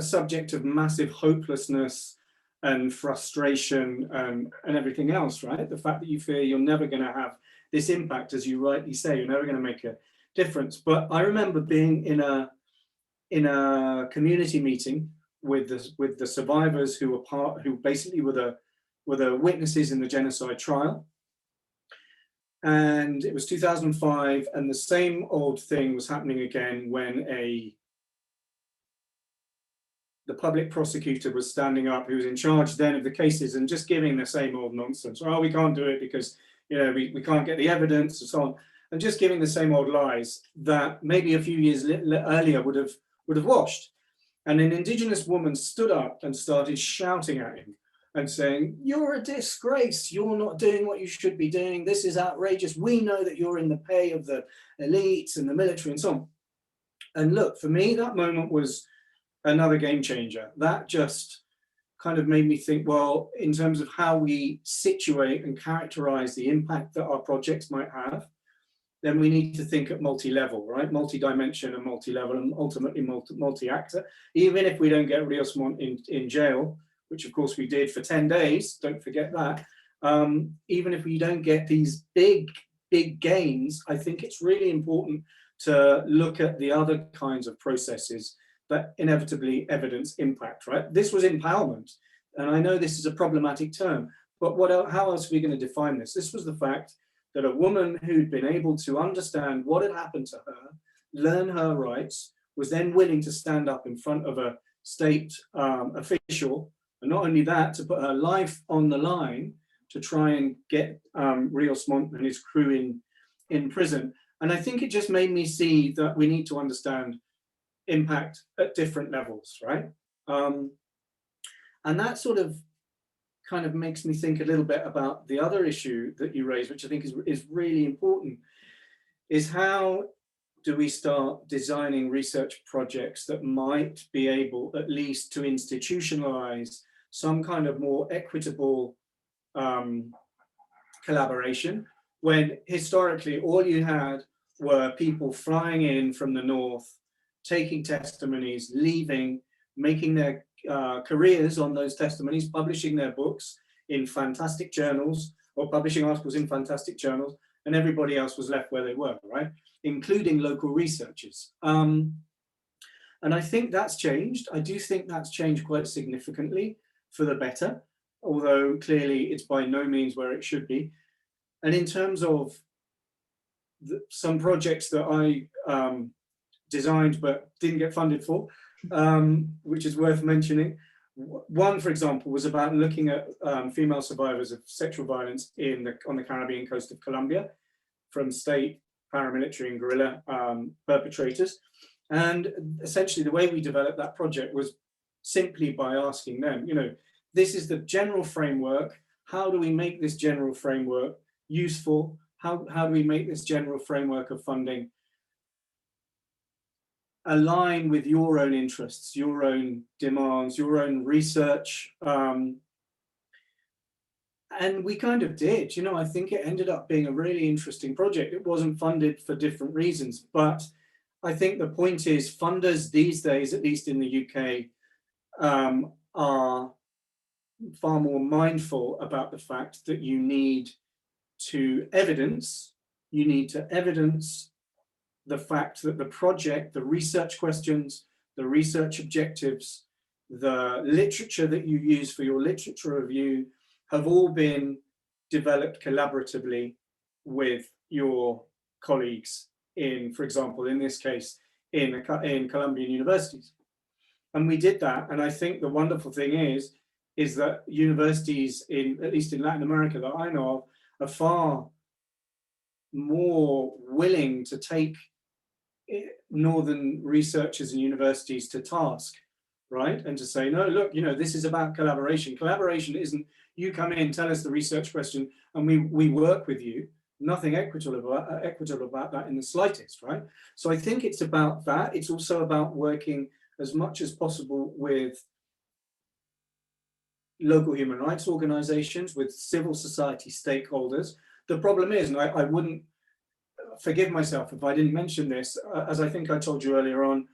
subject of massive hopelessness and frustration and everything else, right? The fact that you fear you're never going to have this impact, as you rightly say, you're never going to make a difference. But I remember being in a community meeting with the survivors who basically were the witnesses in the genocide trial. And it was 2005, and the same old thing was happening again when the public prosecutor was standing up, who was in charge then of the cases, and just giving the same old nonsense. Oh, we can't do it because, you know, we can't get the evidence and so on, and just giving the same old lies that maybe a few years earlier would have washed. And an Indigenous woman stood up and started shouting at him and saying, "You're a disgrace. You're not doing what you should be doing. This is outrageous. We know that you're in the pay of the elites and the military and so on." And look, for me, that moment was another game changer. That just kind of made me think, well, in terms of how we situate and characterize the impact that our projects might have, then we need to think at multi-level, right? Multi-dimension and multi-level, and ultimately multi-actor. Even if we don't get Riosmont in jail, which of course we did for 10 days, don't forget that. Even if we don't get these big gains, I think it's really important to look at the other kinds of processes that inevitably evidence impact, right? This was empowerment. And I know this is a problematic term, but how else are we going to define this? This was the fact that a woman who'd been able to understand what had happened to her, learn her rights, was then willing to stand up in front of a state official, and not only that, to put her life on the line to try and get Riosmont and his crew in prison. And I think it just made me see that we need to understand impact at different levels, right? And that sort of kind of makes me think a little bit about the other issue that you raised, which I think is really important, is how do we start designing research projects that might be able at least to institutionalize some kind of more equitable collaboration, when historically all you had were people flying in from the north, taking testimonies, leaving, making their careers on those testimonies, publishing their books in fantastic journals or publishing articles in fantastic journals, and everybody else was left where they were, right? Including local researchers. And I think that's changed. I do think that's changed quite significantly for the better, although clearly it's by no means where it should be. And in terms of some projects that I designed but didn't get funded for, which is worth mentioning. One, for example, was about looking at female survivors of sexual violence on the Caribbean coast of Colombia from state, paramilitary and guerrilla perpetrators. And essentially the way we developed that project was simply by asking them, you know, this is the general framework. How do we make this general framework useful? How do we make this general framework of funding align with your own interests, your own demands, your own research? And we kind of did, you know, I think it ended up being a really interesting project. It wasn't funded for different reasons, but I think the point is funders these days, at least in the UK, are far more mindful about the fact that you need to evidence the fact that the project, the research questions, the research objectives, the literature that you use for your literature review have all been developed collaboratively with your colleagues in, for example, in this case, in Colombian universities. And we did that. And I think the wonderful thing is that universities at least in Latin America that I know of, are far more willing to take northern researchers and universities to task, right? And to say, no, look, you know, this is about collaboration. Collaboration isn't you come in, tell us the research question, and we work with you. Nothing equitable about that in the slightest, right? So I think it's about that. It's also about working as much as possible with local human rights organizations, with civil society stakeholders. The problem is, and I wouldn't forgive myself if I didn't mention this, as I think I told you earlier on,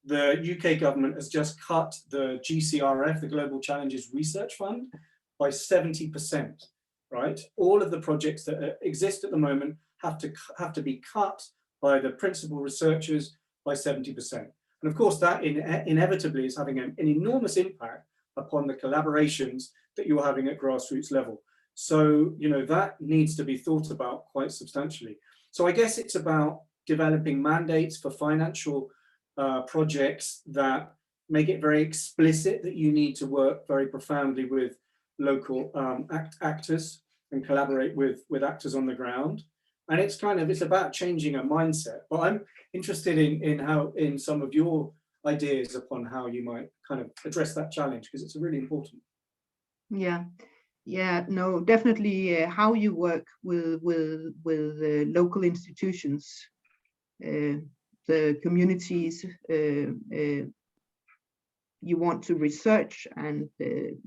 the UK government has just cut the GCRF, the Global Challenges Research Fund, by 70%, right? All of the projects that exist at the moment have to be cut by the principal researchers by 70%. And of course, that inevitably is having an enormous impact upon the collaborations that you're having at grassroots level. So, you know, that needs to be thought about quite substantially. So I guess it's about developing mandates for financial projects that make it very explicit that you need to work very profoundly with local actors and collaborate with actors on the ground. And it's about changing a mindset. But I'm interested in some of your ideas upon how you might kind of address that challenge, because it's really important. Yeah, no, definitely how you work with local institutions, the communities you want to research, and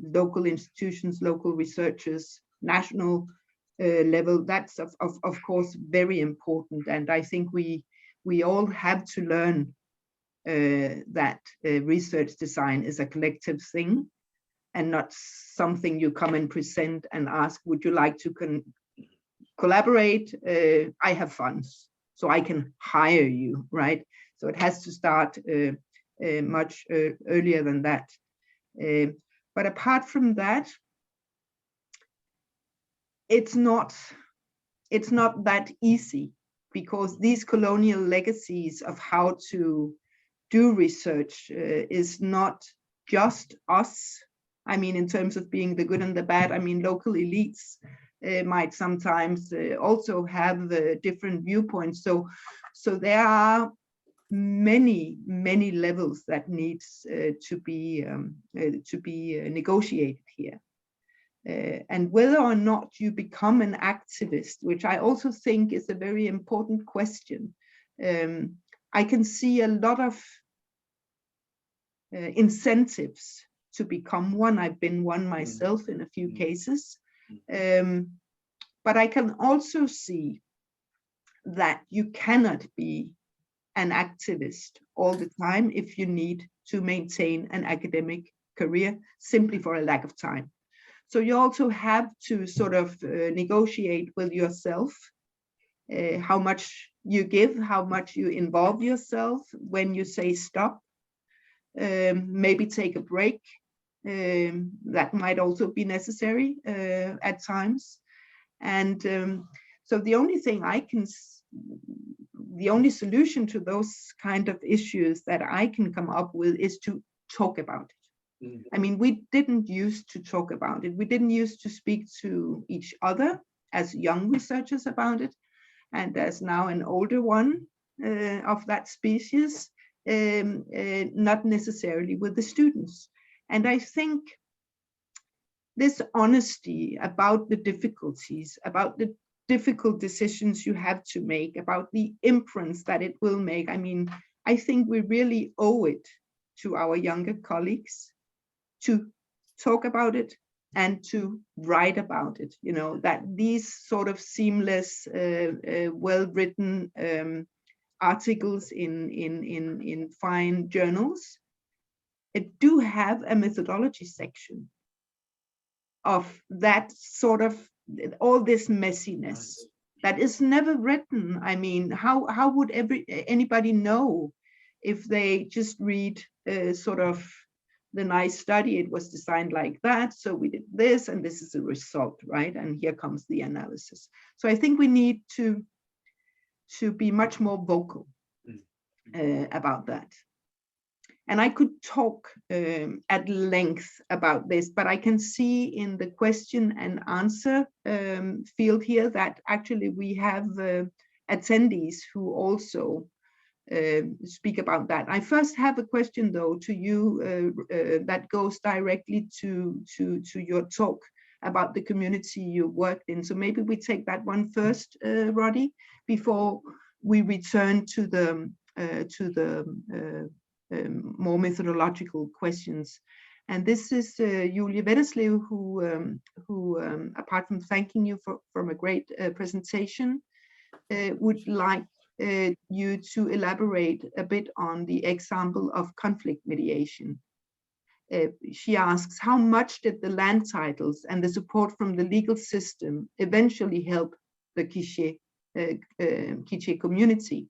local institutions, local researchers, national level. That's of course very important, and I think we all have to learn that research design is a collective thing, and not something you come and present and ask, would you like to collaborate? I have funds, so I can hire you, right? So it has to start much earlier than that. But apart from that, it's not that easy, because these colonial legacies of how to do research is not just us. I mean, in terms of being the good and the bad, I mean, local elites might sometimes also have different viewpoints. So there are many levels that needs to be negotiated here. And whether or not you become an activist, which I also think is a very important question. I can see a lot of incentives to become one. I've been one myself in a few cases. But I can also see that you cannot be an activist all the time if you need to maintain an academic career simply for a lack of time. So you also have to sort of negotiate with yourself how much you give, how much you involve yourself, when you say stop, maybe take a break. That might also be necessary at times. And so the only solution to those kind of issues that I can come up with is to talk about it. I mean, we didn't used to talk about it. We didn't used to speak to each other as young researchers about it. And as now an older one of that species, not necessarily with the students. And I think this honesty about the difficulties, about the difficult decisions you have to make, about the imprints that it will make. I mean, I think we really owe it to our younger colleagues to talk about it and to write about it, you know, that these sort of seamless, well-written articles in fine journals, it do have a methodology section of that sort of, all this messiness that is never written. I mean, how would anybody know if they just read sort of the nice study, it was designed like that, so we did this, and this is the result, right? And here comes the analysis. So I think we need to be much more vocal about that. And I could talk at length about this, but I can see in the question and answer field here that actually we have attendees who also speak about that. I first have a question though to you that goes directly to your talk about the community you worked in. So maybe we take that one first, Roddy, before we return to the more methodological questions. And this is Julie Wetterslev, who apart from thanking you from a great presentation, would like you to elaborate a bit on the example of conflict mediation. She asks, how much did the land titles and the support from the legal system eventually help the Quiché community?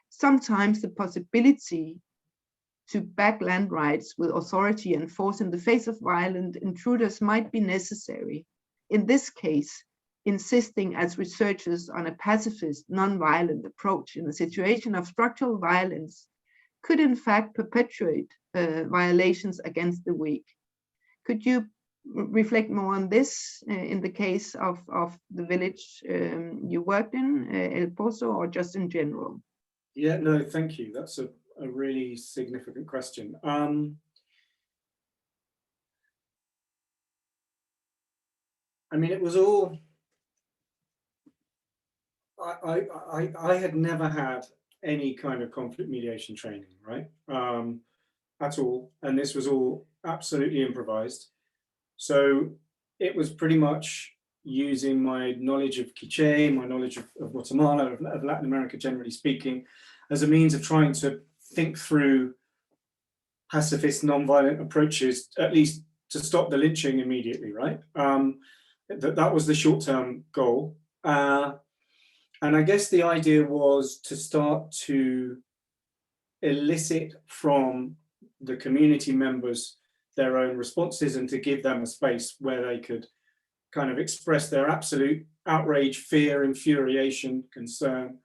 Sometimes the possibility to back land rights with authority and force in the face of violent intruders might be necessary. In this case, insisting as researchers on a pacifist, non-violent approach in a situation of structural violence could in fact perpetuate violations against the weak. Could you reflect more on this in the case of the village you worked in, El Pozo, or just in general? Yeah, no, thank you. That's a really significant question. I mean, it was all, I had never had any kind of conflict mediation training, right? At all. And this was all absolutely improvised. So it was pretty much using my knowledge of Quiché, my knowledge of Guatemala, of Latin America generally speaking, as a means of trying to think through pacifist, non-violent approaches, at least to stop the lynching immediately, right? That was the short-term goal. And I guess the idea was to start to elicit from the community members their own responses and to give them a space where they could kind of express their absolute outrage, fear, infuriation, concern,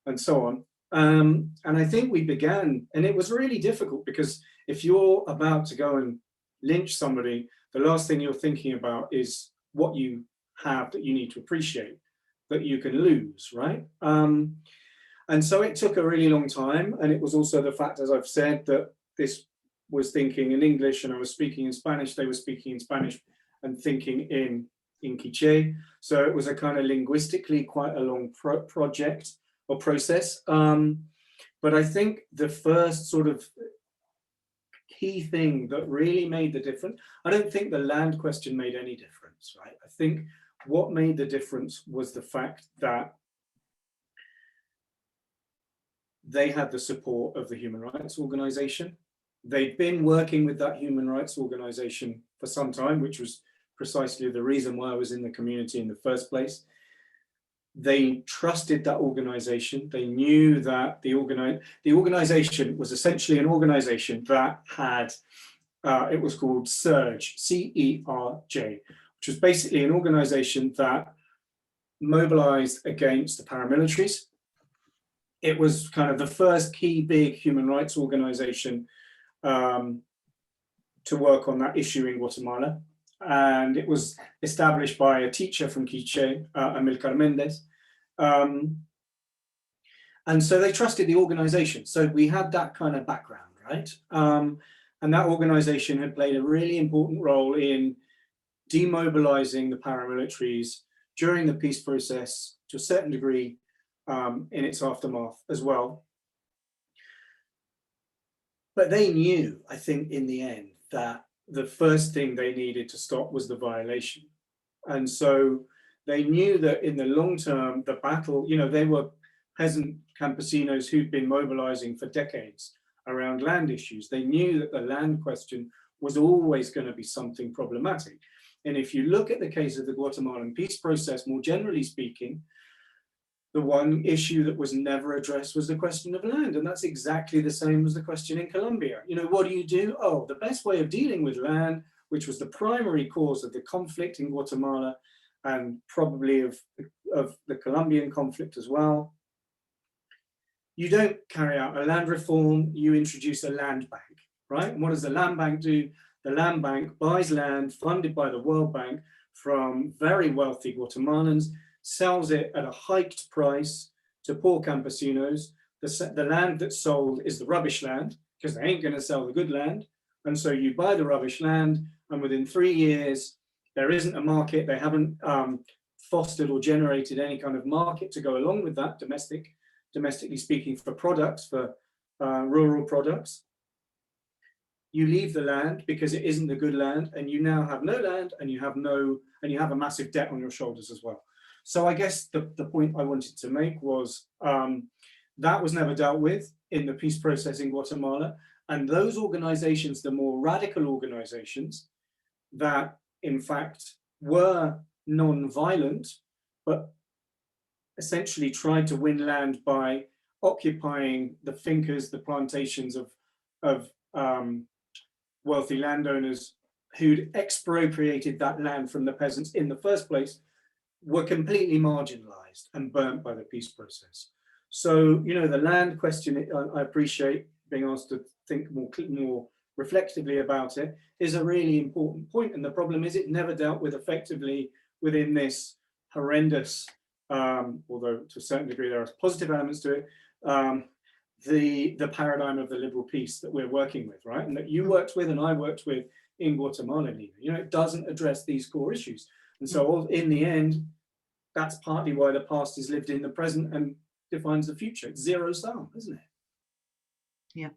and so on. And I think we began, and it was really difficult because if you're about to go and lynch somebody, the last thing you're thinking about is what you have that you need to appreciate, that you can lose, right? And so it took a really long time. And it was also the fact, as I've said, that this was thinking in English and I was speaking in Spanish, they were speaking in Spanish and thinking in Quiché. So it was a kind of linguistically quite a long project or process. But I think the first sort of key thing that really made the difference, I don't think the land question made any difference, right? I think what made the difference was the fact that they had the support of the human rights organization. They'd been working with that human rights organization for some time, which was precisely the reason why I was in the community in the first place. They trusted that organization. They knew that the organization was essentially an organization that had, it was called CERJ, C-E-R-J, which was basically an organization that mobilized against the paramilitaries. It was kind of the first key big human rights organization to work on that issue in Guatemala. And it was established by a teacher from Quiché, Amilcar Méndez. And so they trusted the organization. So we had that kind of background, right? And that organization had played a really important role in demobilizing the paramilitaries during the peace process to a certain degree in its aftermath as well. But they knew, I think, in the end, that the first thing they needed to stop was the violation. And so they knew that in the long term, the battle, you know, they were peasant campesinos who'd been mobilizing for decades around land issues. They knew that the land question was always going to be something problematic. And if you look at the case of the Guatemalan peace process, more generally speaking, the one issue that was never addressed was the question of land. And that's exactly the same as the question in Colombia. You know, what do you do? Oh, the best way of dealing with land, which was the primary cause of the conflict in Guatemala and probably of the Colombian conflict as well, You don't carry out a land reform, you introduce a land bank, right? And what does the land bank do? The land bank buys land funded by the World Bank from very wealthy Guatemalans, sells it at a hiked price to poor campesinos. The land that's sold is the rubbish land, because they ain't going to sell the good land. And so you buy the rubbish land, and within 3 years, there isn't a market. They haven't fostered or generated any kind of market to go along with that, domestically speaking, for products, for rural products. You leave the land because it isn't the good land, and you now have no land, and you have a massive debt on your shoulders as well. So I guess the point I wanted to make was that was never dealt with in the peace process in Guatemala. And those organizations, the more radical organizations that in fact were non-violent, but essentially tried to win land by occupying the fincas, the plantations of wealthy landowners who'd expropriated that land from the peasants in the first place, were completely marginalized and burnt by the peace process. So, you know, the land question, I appreciate being asked to think more reflectively about it, is a really important point. And the problem is it never dealt with effectively within this horrendous, although to a certain degree there are positive elements to it, the paradigm of the liberal peace that we're working with, right? And that you worked with and I worked with in Guatemala, Nina. You know, it doesn't address these core issues. And so in the end, that's partly why the past is lived in the present and defines the future. It's zero sum, isn't it? Yeah.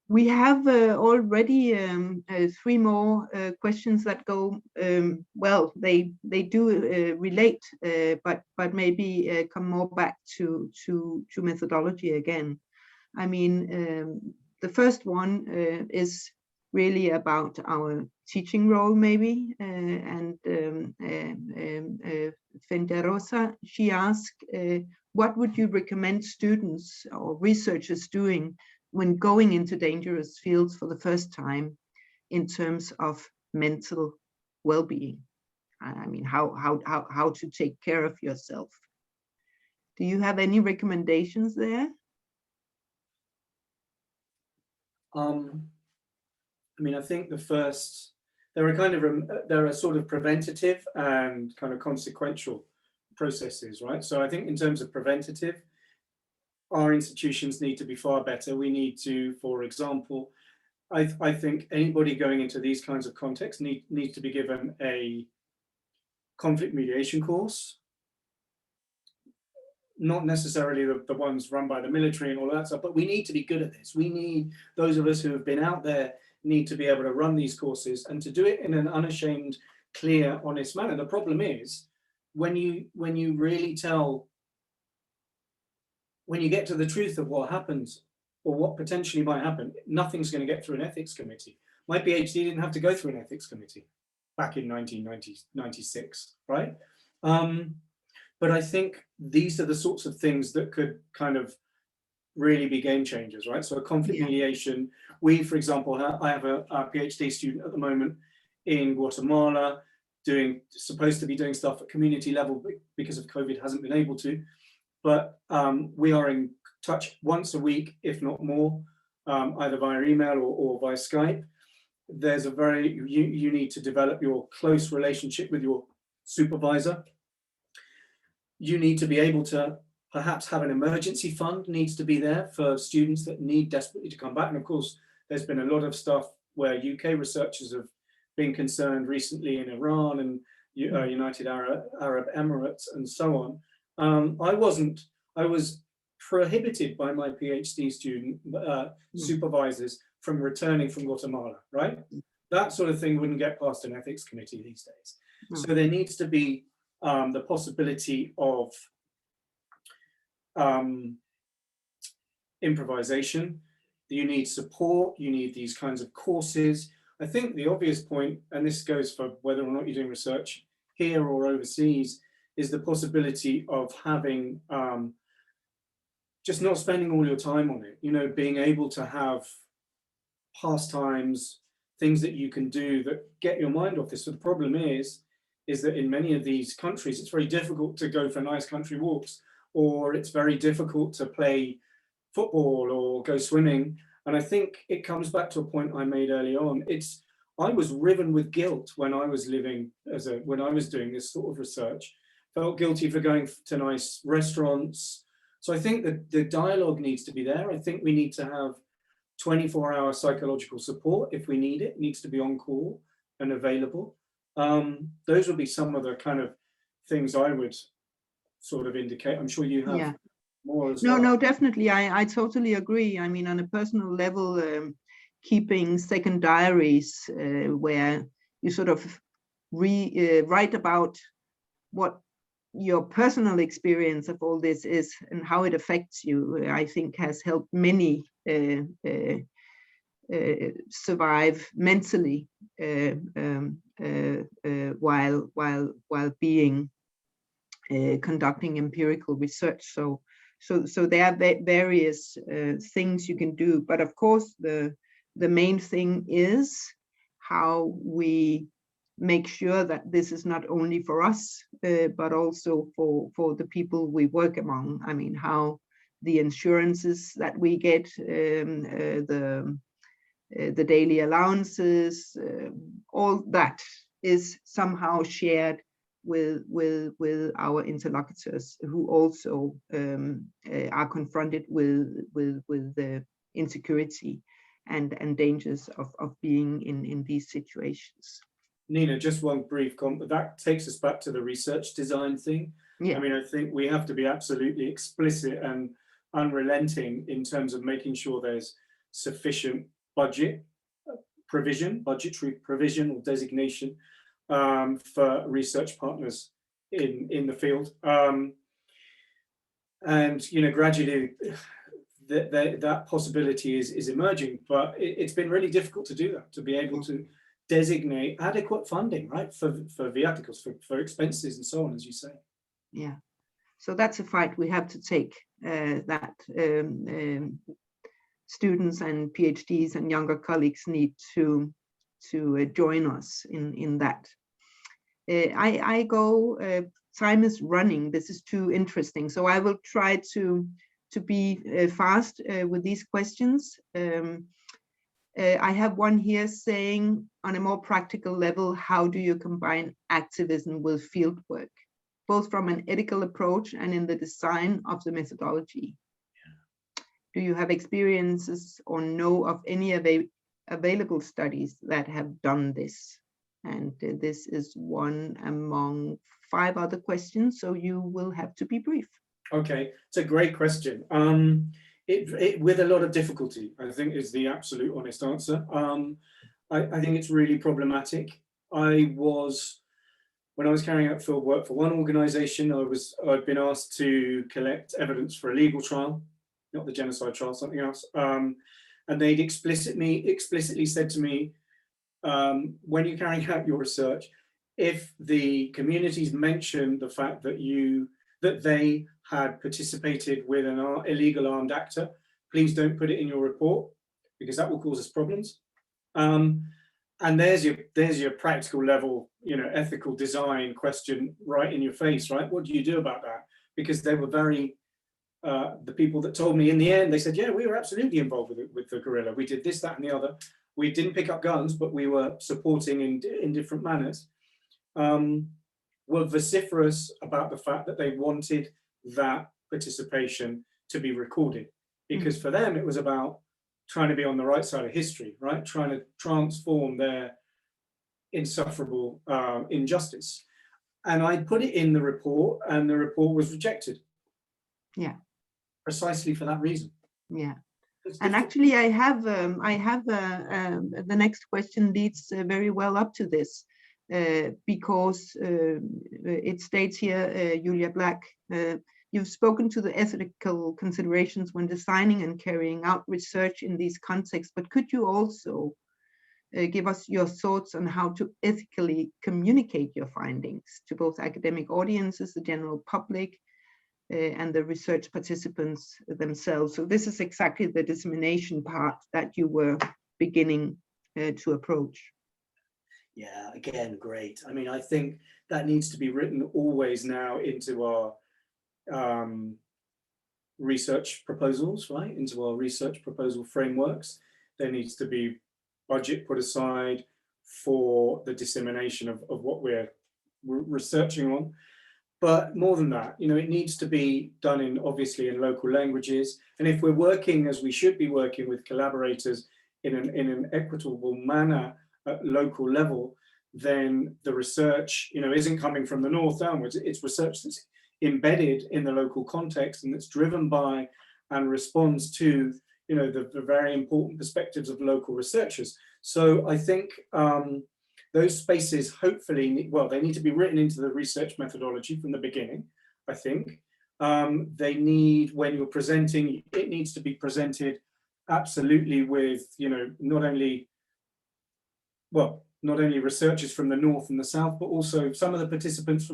We have already 3 more questions that go, well, they do relate, but maybe come more back to methodology again. I mean, the first one is really about our teaching role, maybe, and Fenderosa, she asked, what would you recommend students or researchers doing when going into dangerous fields for the first time in terms of mental well-being? I mean, how to take care of yourself. Do you have any recommendations there? I mean, I think the first, there are sort of preventative and kind of consequential processes, right? So I think in terms of preventative, our institutions need to be far better. We need to, for example, I think anybody going into these kinds of contexts needs to be given a conflict mediation course. Not necessarily the ones run by the military and all that stuff, but we need to be good at this. We need, those of us who have been out there need to be able to run these courses and to do it in an unashamed, clear, honest manner. The problem is when you really when you get to the truth of what happens or what potentially might happen, nothing's going to get through an ethics committee. My PhD didn't have to go through an ethics committee back in 1996, right? But I think these are the sorts of things that could kind of really be game changers, right? So a conflict mediation, we, for example, I have a PhD student at the moment in Guatemala supposed to be doing stuff at community level because of COVID, hasn't been able to, but we are in touch once a week, if not more, either via email or via Skype. There's you need to develop your close relationship with your supervisor. You need to be able to perhaps have an emergency fund needs to be there for students that need desperately to come back. And of course, there's been a lot of stuff where UK researchers have been concerned recently in Iran and United Arab Emirates and so on. I was prohibited by my PhD student supervisors from returning from Guatemala, right? That sort of thing wouldn't get past an ethics committee these days. So there needs to be the possibility of improvisation. You need support, you need these kinds of courses. I think the obvious point, and this goes for whether or not you're doing research here or overseas, is the possibility of having, just not spending all your time on it, you know, being able to have pastimes, things that you can do that get your mind off this. So the problem is that in many of these countries, it's very difficult to go for nice country walks or it's very difficult to play football or go swimming. And I think it comes back to a point I made early on. I was riven with guilt when I was living when I was doing this sort of research. Felt guilty for going to nice restaurants. So I think that the dialogue needs to be there. I think we need to have 24-hour psychological support if we need it. It needs to be on call and available. Those would be some of the kind of things I would sort of indicate. I'm sure you have more as well. No, definitely. I totally agree. I mean, on a personal level, keeping second diaries where you sort of write about what your personal experience of all this is and how it affects you, I think has helped many survive mentally while being conducting empirical research. So there are various things you can do, but of course the main thing is how we make sure that this is not only for us, but also for the people we work among. I mean, how the insurances that we get, the daily allowances, all that is somehow shared with our interlocutors, who also are confronted with the insecurity and dangers of being in these situations. Nina, just one brief comment. That takes us back to the research design thing. Yeah. I mean, I think we have to be absolutely explicit and unrelenting in terms of making sure there's sufficient budgetary provision or designation for research partners in the field. And, you know, gradually that possibility is emerging, but it's been really difficult to do that, to be able to designate adequate funding, right, for viaticals, for expenses and so on, as you say. Yeah, so that's a fight we have to take, that students and PhDs and younger colleagues need to join us in that. I go, time is running, this is too interesting, so I will try to be fast with these questions. I have one here saying, on a more practical level, how do you combine activism with field work, both from an ethical approach and in the design of the methodology? Yeah. Do you have experiences or know of any available studies that have done this? And this is one among 5 other questions, so you will have to be brief. Okay, it's a great question. It with a lot of difficulty, I think, is the absolute honest answer. I think it's really problematic. When I was carrying out field work for one organization, I'd been asked to collect evidence for a legal trial, not the genocide trial, something else. And they'd explicitly said to me, when you're carrying out your research, if the communities mention the fact that they had participated with an illegal armed actor, please don't put it in your report, because that will cause us problems. And there's your practical level, you know, ethical design question right in your face, right? What do you do about that? Because they were very, the people that told me in the end, they said, yeah, we were absolutely involved with the guerrilla. We did this, that, and the other. We didn't pick up guns, but we were supporting in different manners. Were vociferous about the fact that they wanted that participation to be recorded, because for them it was about trying to be on the right side of history, right? Trying to transform their insufferable injustice. And I put it in the report, and the report was rejected. Yeah, precisely for that reason. Yeah. And actually, I have the next question leads very well up to this, because it states here, Julia Black, you've spoken to the ethical considerations when designing and carrying out research in these contexts, but could you also give us your thoughts on how to ethically communicate your findings to both academic audiences, the general public, and the research participants themselves? So this is exactly the dissemination part that you were beginning to approach. Yeah, again, great. I mean, I think that needs to be written always now into our research proposals, right, into our research proposal frameworks. There needs to be budget put aside for the dissemination of what we're researching on. But more than that, you know, it needs to be done in, obviously, in local languages. And if we're working, as we should be working, with collaborators in an equitable manner at local level, then the research, you know, isn't coming from the north downwards. It's research that's embedded in the local context and that's driven by and responds to, you know, the very important perspectives of local researchers. So I think those spaces, hopefully, well, they need to be written into the research methodology from the beginning, I think. They need, when you're presenting, it needs to be presented absolutely with, you know, not only researchers from the north and the south, but also some of the participants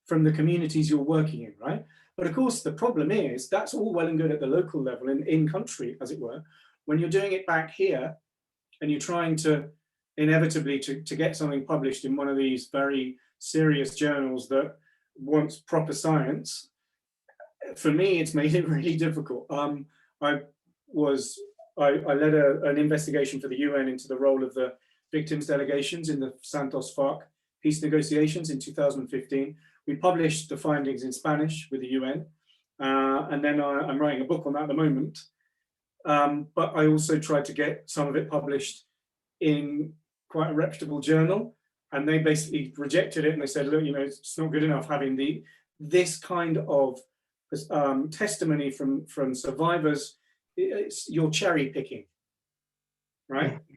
from the communities you're working in, right? But of course, the problem is that's all well and good at the local level, in country, as it were. When you're doing it back here and you're trying to inevitably to get something published in one of these very serious journals that wants proper science, for me, it's made it really difficult. I led an investigation for the UN into the role of the victims delegations in the Santos FARC peace negotiations in 2015. We published the findings in Spanish with the UN, and then I'm writing a book on that at the moment. But I also tried to get some of it published in quite a reputable journal, and they basically rejected it, and they said, look, you know, it's not good enough having this kind of testimony from survivors. You're cherry picking, right? Yeah.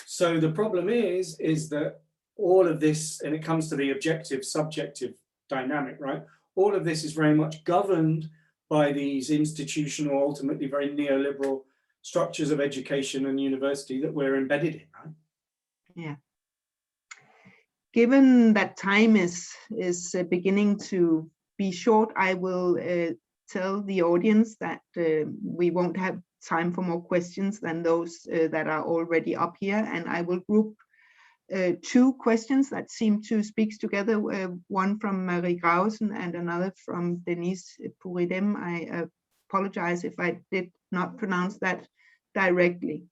So the problem is that all of this, and it comes to the objective subjective dynamic, right? All of this is very much governed by these institutional, ultimately very neoliberal structures of education and university that we're embedded in, right? Yeah. Given that time is beginning to be short, I will tell the audience that we won't have time for more questions than those that are already up here, and I will group two questions that seem to speak together, one from Marie Grausen and another from Denise Pouridem. I apologize if I did not pronounce that directly.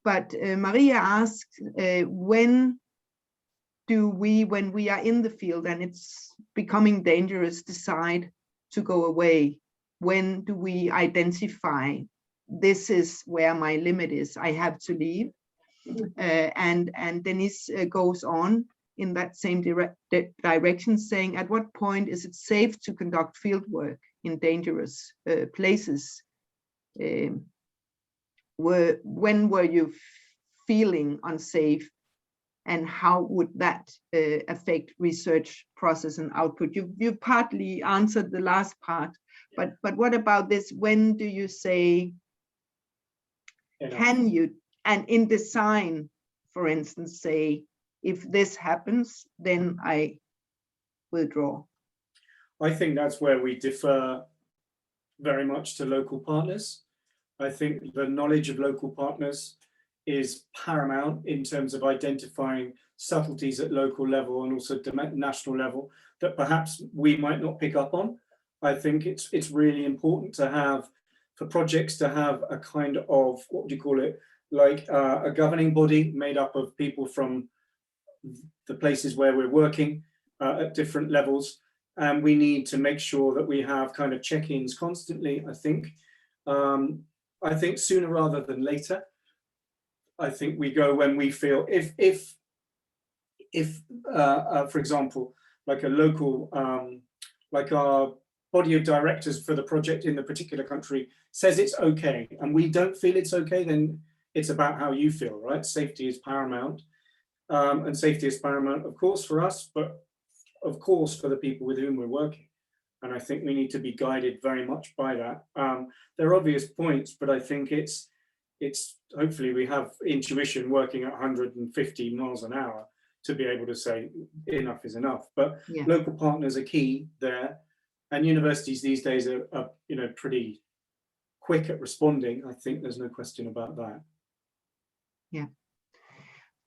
But Maria asked, when we are in the field and it's becoming dangerous, decide to go away? When do we identify this is where my limit is, I have to leave? And Denise goes on in that same direction, saying, at what point is it safe to conduct field work in dangerous places? When were you feeling unsafe, and how would that affect research process and output? You partly answered the last part, but what about this? When do you say, can you, and in design, for instance, say, if this happens, then I withdraw? I think that's where we differ very much to local partners. I think the knowledge of local partners is paramount in terms of identifying subtleties at local level and also national level that perhaps we might not pick up on. I think it's really important to have, for projects to have a kind of, what do you call it, like a governing body made up of people from the places where we're working at different levels. And we need to make sure that we have kind of check-ins constantly, I think. I think sooner rather than later. I think we go when we feel, if for example, like a local, like our body of directors for the project in the particular country says it's okay, and we don't feel it's okay, then it's about how you feel, right? Safety is paramount, and safety is paramount, of course, for us, but of course for the people with whom we're working. And I think we need to be guided very much by that. There are obvious points, but I think it's hopefully we have intuition working at 150 miles an hour to be able to say enough is enough. But yeah, local partners are key there, and universities these days are you know, pretty quick at responding. I think there's no question about that. Yeah.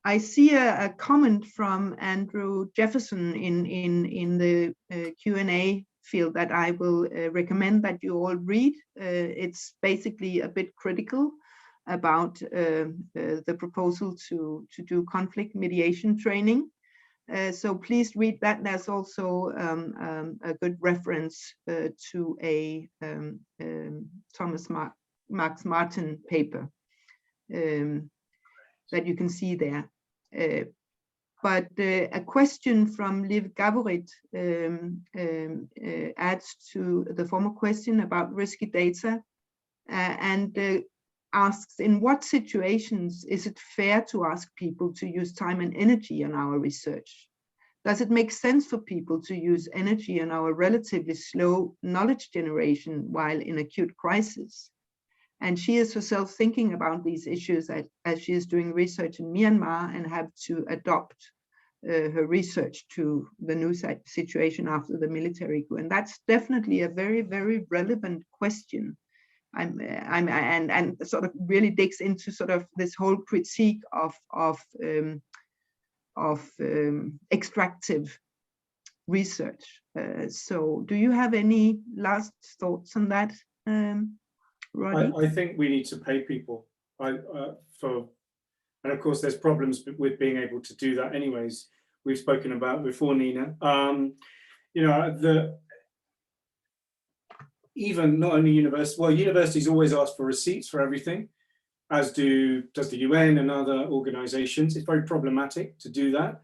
I see a comment from Andrew Jefferson in the Q&A field that I will recommend that you all read. It's basically a bit critical about the proposal to do conflict mediation training. So please read that. There's also a good reference to a Thomas Max Martin paper that you can see there. But a question from Liv Gavorit adds to the former question about risky data and asks, in what situations is it fair to ask people to use time and energy on our research? Does it make sense for people to use energy on our relatively slow knowledge generation while in acute crisis? And she is herself thinking about these issues as she is doing research in Myanmar and have to adopt her research to the new situation after the military coup. And that's definitely a very, very relevant question. And sort of really digs into sort of this whole critique of extractive research. So do you have any last thoughts on that, Roddy? I think we need to pay people and of course there's problems with being able to do that anyways. We've spoken about before, Nina. You know, even not only universities always ask for receipts for everything, as does the UN and other organizations. It's very problematic to do that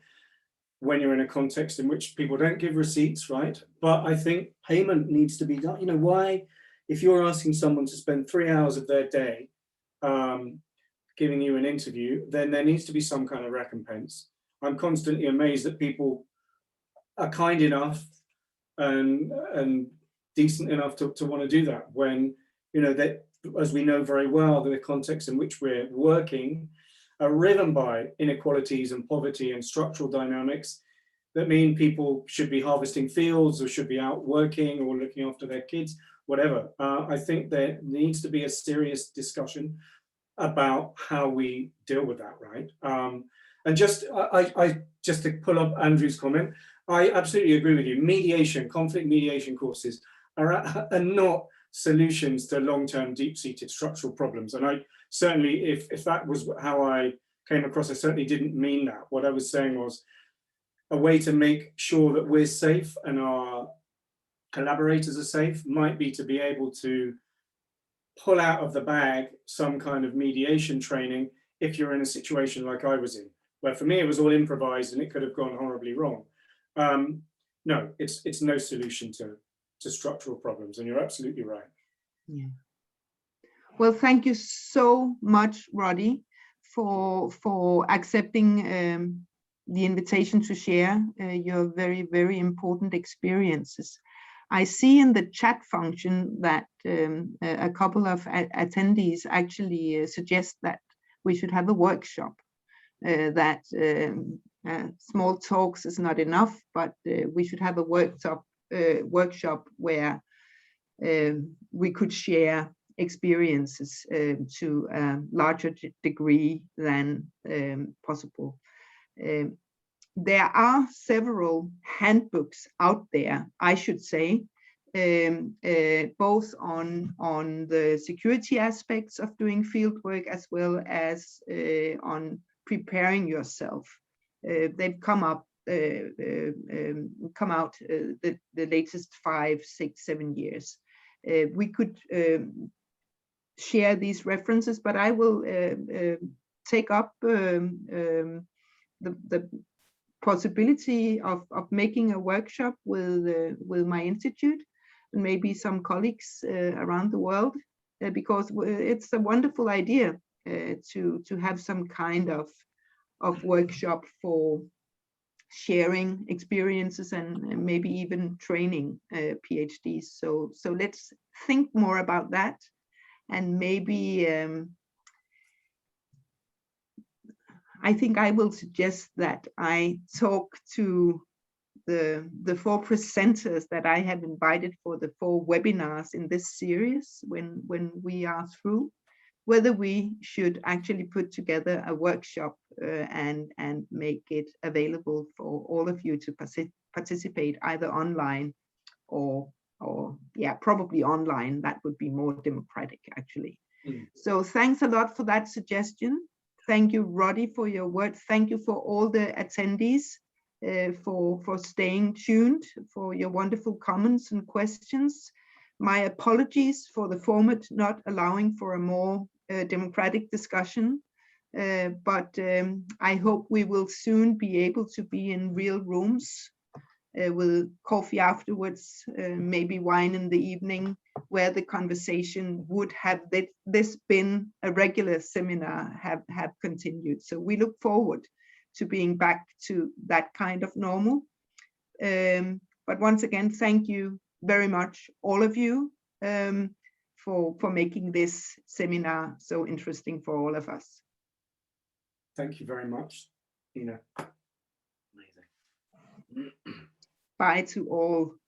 when you're in a context in which people don't give receipts, right? But I think payment needs to be done. You know, why, if you're asking someone to spend 3 hours of their day giving you an interview, then there needs to be some kind of recompense. I'm constantly amazed that people are kind enough and decent enough to want to do that when, you know, that, as we know very well, the context in which we're working are driven by inequalities and poverty and structural dynamics that mean people should be harvesting fields or should be out working or looking after their kids, whatever. I think there needs to be a serious discussion about how we deal with that, right? And just to pull up Andrew's comment, I absolutely agree with you. Mediation, conflict mediation courses are not solutions to long-term deep-seated structural problems. And I certainly, if that was how I came across, I certainly didn't mean that. What I was saying was a way to make sure that we're safe and our collaborators are safe might be to be able to pull out of the bag some kind of mediation training if you're in a situation like I was in, where for me it was all improvised and it could have gone horribly wrong. No, it's no solution to structural problems, and you're absolutely right. Yeah. Well, thank you so much, Roddy, for accepting the invitation to share your very, very important experiences. I see in the chat function that a couple of attendees actually suggest that we should have a workshop, that small talks is not enough, but we should have a workshop where we could share experiences to a larger degree than possible. There are several handbooks out there, I should say, both on the security aspects of doing fieldwork as well as on preparing yourself. They've come out the latest 5, 6, 7 years. We could share these references, but I will take up the possibility of making a workshop with my institute and maybe some colleagues around the world, because it's a wonderful idea to have some kind of workshop for sharing experiences and maybe even training PhDs. So let's think more about that, and maybe I think I will suggest that I talk to the 4 presenters that I have invited for the 4 webinars in this series when we are through, whether we should actually put together a workshop and make it available for all of you to participate either online or yeah, probably online. That would be more democratic, actually. So thanks a lot for that suggestion. Thank you, Roddy, for your work. Thank you for all the attendees for staying tuned, for your wonderful comments and questions. My apologies for the format not allowing for a more democratic discussion, but I hope we will soon be able to be in real rooms with coffee afterwards, maybe wine in the evening, where the conversation would have this been a regular seminar have continued. So we look forward to being back to that kind of normal. But once again, thank you very much, all of you, for making this seminar so interesting for all of us. Thank you very much, Ina. Amazing. Bye to all.